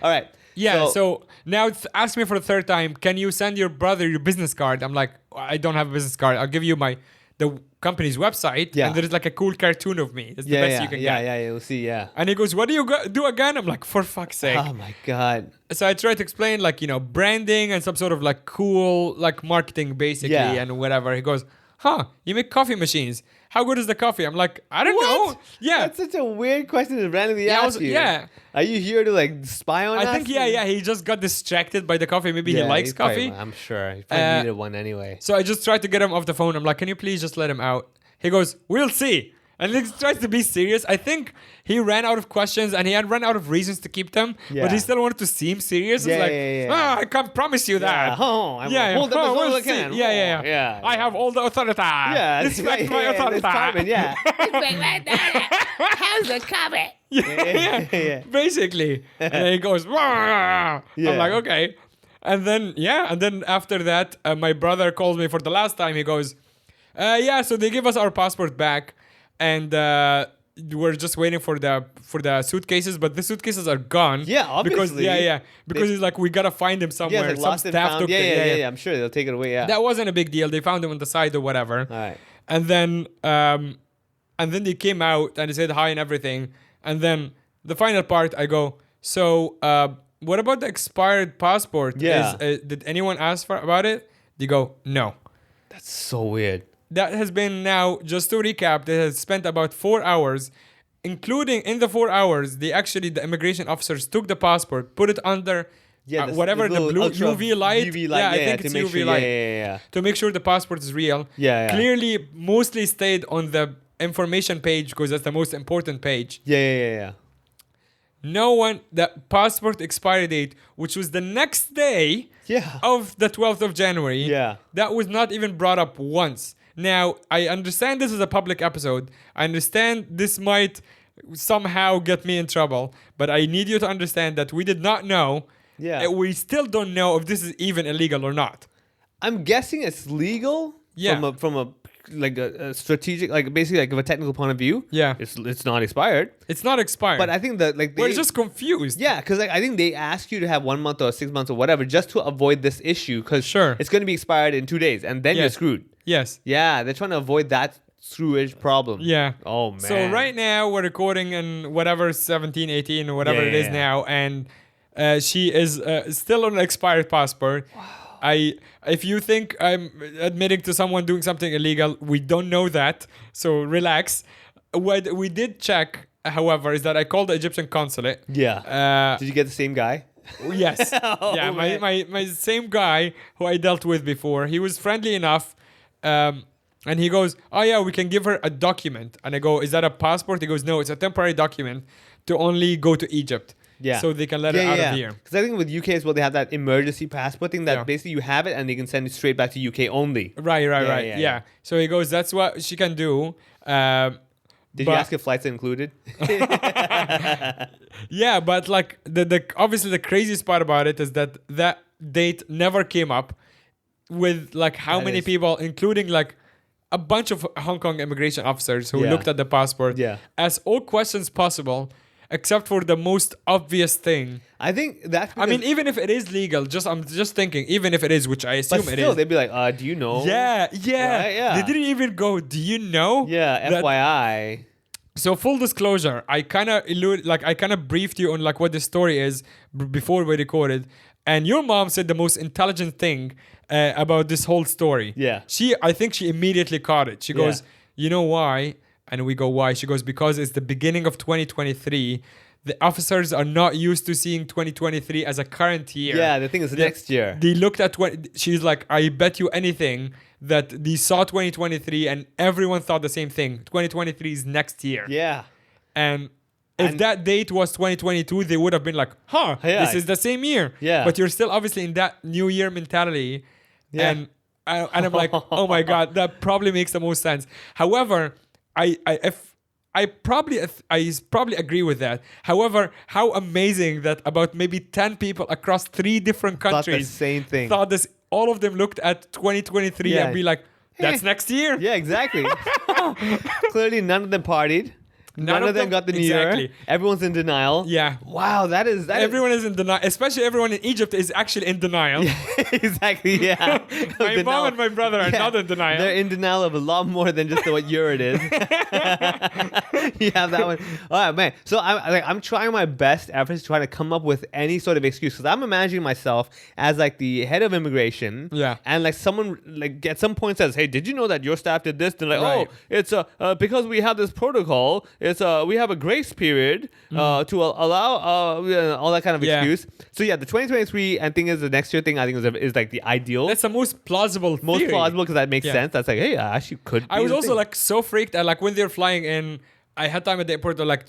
D: All right.
C: Yeah, so now ask me for the third time, can you send your brother your business card? I'm like, I don't have a business card. I'll give you the company's website, and there's like a cool cartoon of me. It's the best you can get.
D: Yeah, you'll see,
C: And he goes, what do you do again? I'm like, for fuck's sake.
D: Oh my God.
C: So I try to explain like, branding and some sort of like cool like marketing basically and whatever. He goes, you make coffee machines. How good is the coffee? I'm like, I don't know. Yeah.
D: That's such a weird question to randomly ask you.
C: Yeah.
D: Are you here to like spy on us?
C: I think, he just got distracted by the coffee. Maybe he likes coffee.
D: I'm sure. He probably needed one anyway.
C: So I just tried to get him off the phone. I'm like, can you please just let him out? He goes, we'll see. And he tries to be serious. I think he ran out of questions and he had run out of reasons to keep them. Yeah. But he still wanted to seem serious. It's I can't promise you that.
D: We'll see.
C: Yeah. I have all the authority.
D: Yeah.
C: Respect my authority.
D: How's the coffee?
C: Yeah. Basically. And he goes, I'm like, okay. And then after that, my brother calls me for the last time. He goes, so they give us our passport back. And we're just waiting for the suitcases, but the suitcases are gone.
D: Yeah, obviously.
C: Because he's like, we gotta find them somewhere.
D: Like
C: some staff took them.
D: Yeah. I'm sure they'll take it away. Yeah,
C: that wasn't a big deal. They found them on the side or whatever.
D: All right.
C: And then they came out and they said hi and everything. And then the final part, I go, so what about the expired passport?
D: Yeah.
C: Did anyone ask about it? They go, no.
D: That's so weird.
C: That has been now, just to recap, they has spent about 4 hours, including in the 4 hours, the immigration officers took the passport, put it under whatever the blue UV light. I think it's UV light. To make sure the passport is real. Clearly, mostly stayed on the information page because that's the most important page. No one, the passport expiry date, which was the next day of the 12th of January, that was not even brought up once. Now, I understand this is a public episode. I understand this might somehow get me in trouble, but I need you to understand that we did not know. We still don't know if this is even illegal or not.
D: I'm guessing it's legal from a strategic, like basically like of a technical point of view. It's not expired.
C: It's not expired.
D: But I think that
C: we're just confused.
D: Because I think they ask you to have 1 month or 6 months or whatever just to avoid this issue because it's going to be expired in 2 days and then you're screwed.
C: Yes.
D: Yeah, they're trying to avoid that screwish problem.
C: Yeah.
D: Oh, man.
C: So right now we're recording in whatever 17, 18 or whatever it is now, and she is still on an expired passport. Wow. If you think I'm admitting to someone doing something illegal, we don't know that. So relax. What we did check, however, is that I called the Egyptian consulate.
D: Yeah. Did you get the same guy?
C: Yes.
D: Oh,
C: yeah, my same guy who I dealt with before. He was friendly enough. And he goes, oh yeah, we can give her a document. And I go, is that a passport? He goes, no, it's a temporary document to only go to Egypt. Yeah. So they can let her out of here.
D: Because I think with UK as well, they have that emergency passport thing that basically you have it and they can send it straight back to UK only.
C: Right. Yeah. So he goes, that's what she can do.
D: Did you ask if flights are included?
C: Yeah, but like the obviously the craziest part about it is that date never came up with like how many people, including like a bunch of Hong Kong immigration officers who looked at the passport, asked all questions possible, except for the most obvious thing. I
D: think that.
C: I mean, even if it is legal, I'm just thinking, even if it is, which I assume it is,
D: they'd be like, "Do you know?"
C: Yeah.
D: Right? Yeah.
C: They didn't even go, "Do you know?"
D: Yeah. FYI.
C: So full disclosure, I kind of briefed you on like what the story is before we recorded, and your mom said the most intelligent thing about this whole story.
D: Yeah.
C: I think she immediately caught it. She goes, "You know why?" And we go, "Why?" She goes, "Because it's the beginning of 2023. The officers are not used to seeing 2023 as a current year.
D: Yeah, the thing is next year.
C: They looked at she's like, I bet you anything that they saw 2023 and everyone thought the same thing. 2023 is next year.
D: Yeah.
C: And if that date was 2022, they would have been like, this is the same year.
D: Yeah.
C: But you're still obviously in that new year mentality. Yeah. And I'm like, oh my God, that probably makes the most sense. However, I probably agree with that. However, how amazing that about maybe 10 people across 3 different countries
D: thought the same thing.
C: Thought this. All of them looked at 2023 and be like, that's next year.
D: Yeah, exactly. Clearly, none of them partied. None of them got the new year. Everyone's in denial.
C: Yeah.
D: Wow, that is...
C: Everyone is in denial. Especially everyone in Egypt is actually in denial.
D: Yeah, exactly, yeah.
C: My mom and my brother are not in denial.
D: They're in denial of a lot more than just what year it is. You have that one. All right, man. So I'm trying my best efforts to try to come up with any sort of excuse. Because I'm imagining myself as like the head of immigration.
C: Yeah.
D: And like someone like at some point says, hey, did you know that your staff did this? They're like, it's because we have this protocol. It's we have a grace period to allow all that kind of excuse. So yeah, the 2023 and thing is the next year thing I think is like the ideal.
C: That's the most plausible theory.
D: Most plausible because that makes sense. That's like, hey, I actually could.
C: I was also like so freaked out. Like when they're flying in, I had time at the airport to like,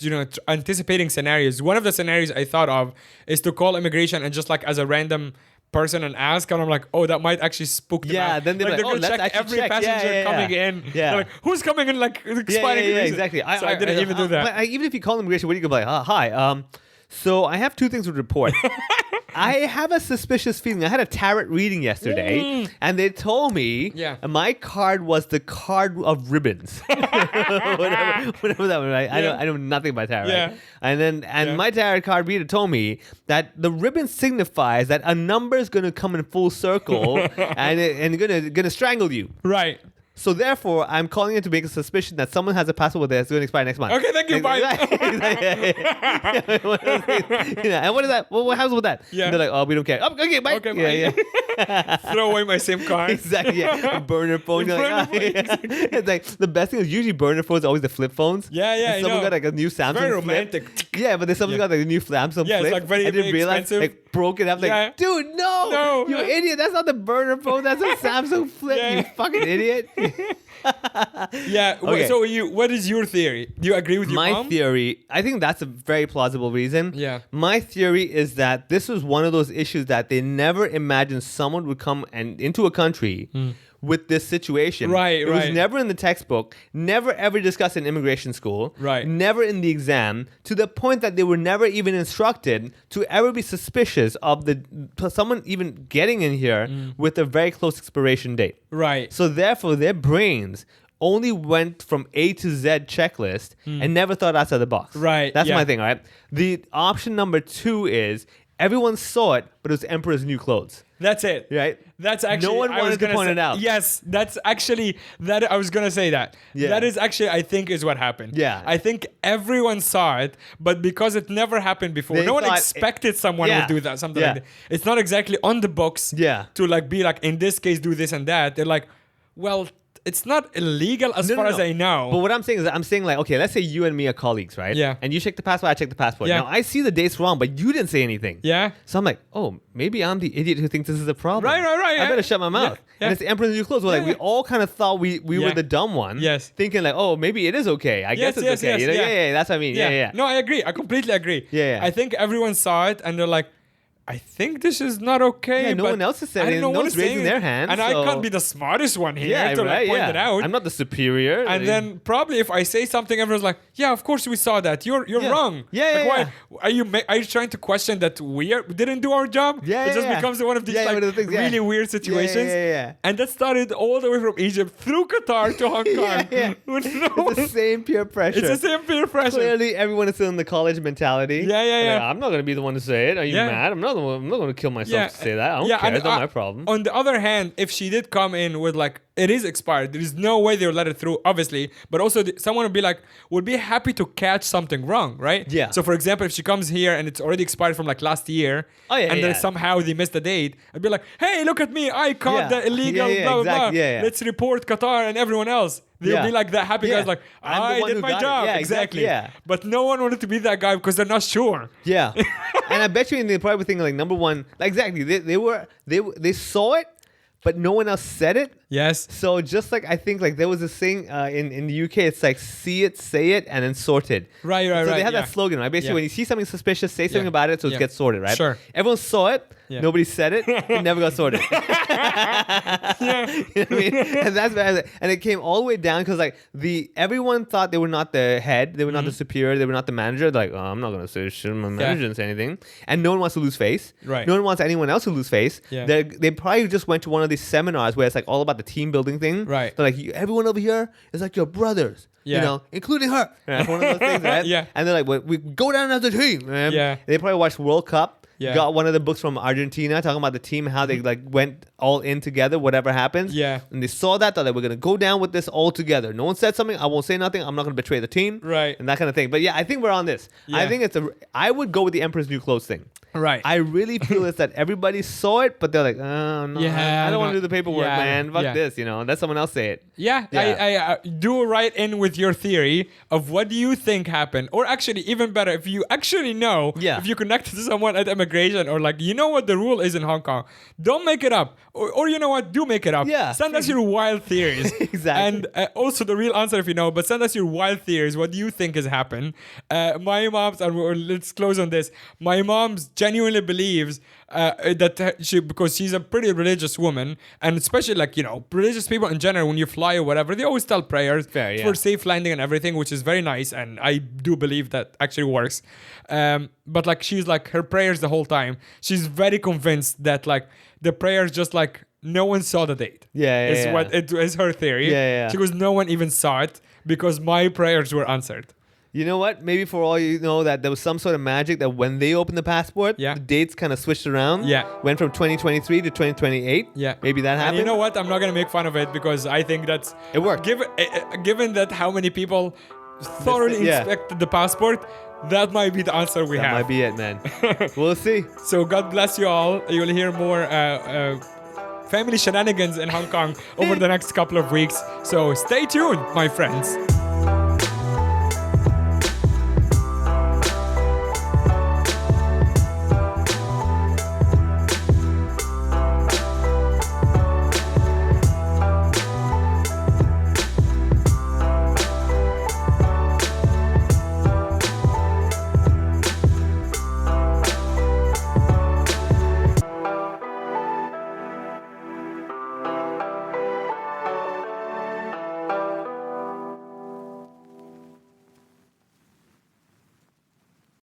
C: anticipating scenarios. One of the scenarios I thought of is to call immigration and just like as a random person and ask, and I'm like, oh, that might actually spook them out.
D: Then they're
C: gonna check every passenger coming in.
D: Yeah.
C: Like, who's coming in like expiring
D: Yeah, exactly.
C: So I didn't even do that.
D: But even if you call immigration, what do you go like, hi, so I have 2 things to report. I have a suspicious feeling. I had a tarot reading yesterday, and they told me my card was the card of ribbons. whatever that was. Right? I know nothing about tarot.
C: Yeah.
D: Right? And my tarot card reader told me that the ribbon signifies that a number is going to come in full circle and gonna strangle you.
C: Right.
D: So therefore, I'm calling it to make a suspicion that someone has a passport that's going to expire next month.
C: Okay, thank you. Bye.
D: And what is that? What happens with that?
C: Yeah.
D: And they're like, oh, we don't care. Oh, okay, bye.
C: Okay, bye. Throw away my SIM card.
D: Exactly. Yeah. Burner phone. It's like the best thing is usually burner phones are always the flip phones.
C: Yeah.
D: Someone got like a new Samsung.
C: Very romantic.
D: Flip. Yeah, but then someone got like a new Samsung flip.
C: Yeah, it's like very,
D: I didn't realize,
C: expensive.
D: like broke it up. Like, dude, no, you idiot. That's not the burner phone. That's a Samsung flip. You fucking idiot.
C: Yeah. Okay. So what is your theory? Do you agree with your mom?
D: My theory, I think that's a very plausible reason.
C: Yeah.
D: My theory is that this was one of those issues that they never imagined someone would come into a country with this situation.
C: Right.
D: It was never in the textbook, never ever discussed in immigration school, never in the exam, to the point that they were never even instructed to ever be suspicious of someone even getting in here with a very close expiration date.
C: Right.
D: So therefore, their brains only went from A to Z checklist and never thought outside the box.
C: Right.
D: That's my thing, right? The option number 2 is everyone saw it, but it was Emperor's new clothes.
C: That's it.
D: Right?
C: That's actually.
D: No one wanted to point it out.
C: Yes, that's actually that. I was gonna say that.
D: Yeah.
C: That is actually, I think, is what happened.
D: Yeah.
C: I think everyone saw it, but because it never happened before,
D: They
C: no one
D: thought
C: expected someone
D: yeah.
C: would do that. Something
D: Yeah.
C: like that. It's not exactly on the books.
D: Yeah.
C: To like be like, in this case, do this and that. They're like, well, it's not illegal as far as I know.
D: But what I'm saying is, I'm saying like, okay, let's say you and me are colleagues, right?
C: Yeah.
D: And you check the passport, I check the passport.
C: Yeah.
D: Now I see the dates wrong, but you didn't say anything.
C: Yeah.
D: So I'm like, oh, maybe I'm the idiot who thinks this is a problem.
C: Right.
D: I
C: Yeah.
D: better shut my mouth.
C: Yeah.
D: And it's the Emperor's new clothes. We're like, we all kind of thought we
C: Yeah.
D: were the dumb one.
C: Yes.
D: Thinking like, oh, maybe it is okay. I guess it's
C: yes,
D: okay.
C: yes,
D: You know?
C: yeah.
D: Yeah, that's what I mean. Yeah.
C: No, I agree. I completely agree.
D: Yeah.
C: I think everyone saw it and they're like, I think this is not okay.
D: Yeah, no
C: but
D: one else is saying
C: I don't
D: it.
C: know
D: No
C: what
D: one's
C: is saying
D: raising
C: it.
D: their hand,
C: And I
D: so-
C: can't be the smartest one here
D: Yeah,
C: to like
D: right.
C: point
D: Yeah.
C: it out.
D: I'm not the superior.
C: And then probably if I say something, everyone's like, "Yeah, of course we saw that. You're
D: Yeah.
C: wrong.
D: Yeah,
C: Like,
D: yeah,
C: why are you trying to question that didn't do our job?
D: Yeah,
C: It just
D: yeah.
C: becomes one of these
D: Yeah,
C: like
D: one of the things, yeah.
C: really weird situations.
D: Yeah.
C: And that started all the way from Egypt through Qatar to Hong Kong.
D: Yeah.
C: With no
D: It's the same peer pressure.
C: It's the same peer pressure.
D: Clearly, everyone is still in the college mentality.
C: Yeah.
D: Like, I'm not going to be the one to say it. Are you
C: Yeah.
D: mad? I'm not going to kill myself to say that. I don't care.
C: and
D: It's not my problem.
C: On the other hand, if she did come in with like, it is expired, there is no way they'll let it through, obviously. But also, someone would be like, would be happy to catch something wrong, right?
D: Yeah.
C: So, for example, if she comes here and it's already expired from like last year, and then somehow they missed the date, I'd be like, hey, look at me, I caught the illegal, blah, blah, blah. Let's report Qatar and everyone else. They'll be like that happy guys, like,
D: I'm the one
C: I did
D: who
C: my
D: got it.
C: job.
D: Yeah,
C: exactly.
D: Yeah.
C: But no one wanted to be that guy because they're not sure.
D: Yeah. And I bet you they probably think like, number one, like, exactly, they saw it, but no one else said it.
C: Yes.
D: So just like I think like there was this thing in the UK, it's like see it, say it, and then sorted.
C: Right.
D: So they have that slogan, right? Basically, when you see something suspicious, say something about it so it gets sorted, right?
C: Sure.
D: Everyone saw it. Nobody said it. It never got sorted. You know what I mean? And that's bad. And it came all the way down because like everyone thought they were not the head, they were not the superior, they were not the manager. They're like, oh, I'm not gonna say shit. My manager didn't say anything. And no one wants to lose face.
C: Right.
D: No one wants anyone else to lose face.
C: Yeah.
D: They probably just went to one of these seminars where it's like all about the team building thing.
C: Right.
D: They're like, everyone over here is like your brothers.
C: Yeah.
D: You know, including her. Right? One of those things, right?
C: Yeah.
D: And they're like, well, we go down as a team. Man.
C: Yeah.
D: They probably watched World Cup.
C: Yeah.
D: Got one of the books from Argentina talking about the team, how they like went all in together, whatever happens.
C: Yeah.
D: And they saw that, thought they were gonna go down with this all together. No one said something, I won't say nothing, I'm not gonna betray the team.
C: Right.
D: And that kind of thing. But yeah, I think we're on this.
C: Yeah.
D: I think I would go with the Emperor's New Clothes thing.
C: Right.
D: I really feel it's that everybody saw it, but they're like, oh, no,
C: Yeah,
D: I don't want
C: no,
D: to do the paperwork,
C: yeah,
D: man. Fuck
C: yeah.
D: this, you know. Let someone else say it.
C: Yeah,
D: Yeah.
C: I do write in with your theory of what do you think happened, or actually even better, if you actually know, if you connect to someone at immigration, or like you know what the rule is in Hong Kong, don't make it up, or you know what, do make it up.
D: Yeah.
C: Send us your wild theories.
D: Exactly.
C: And also the real answer if you know, but send us your wild theories. What do you think has happened? My mom's, and let's close on this. My mom's genuinely believes that because she's a pretty religious woman, and especially like, you know, religious people in general, when you fly or whatever, they always tell prayers for safe landing and everything, which is very nice, and I do believe that actually works. But like she's like her prayers the whole time. She's very convinced that like the prayers just like no one saw the date. What it is her theory. She goes, no one even saw it because my prayers were answered.
D: You know what? Maybe for all you know that there was some sort of magic that when they opened the passport, the dates kind of switched around. Went from 2023 to 2028. Maybe that happened.
C: And you know what? I'm not gonna make fun of it because I think that's
D: it worked.
C: Given that how many people thoroughly inspected the passport, that might be the answer we have.
D: That might be it, man. We'll see.
C: So God bless you all. You'll hear more family shenanigans in Hong Kong over the next couple of weeks. So stay tuned, my friends.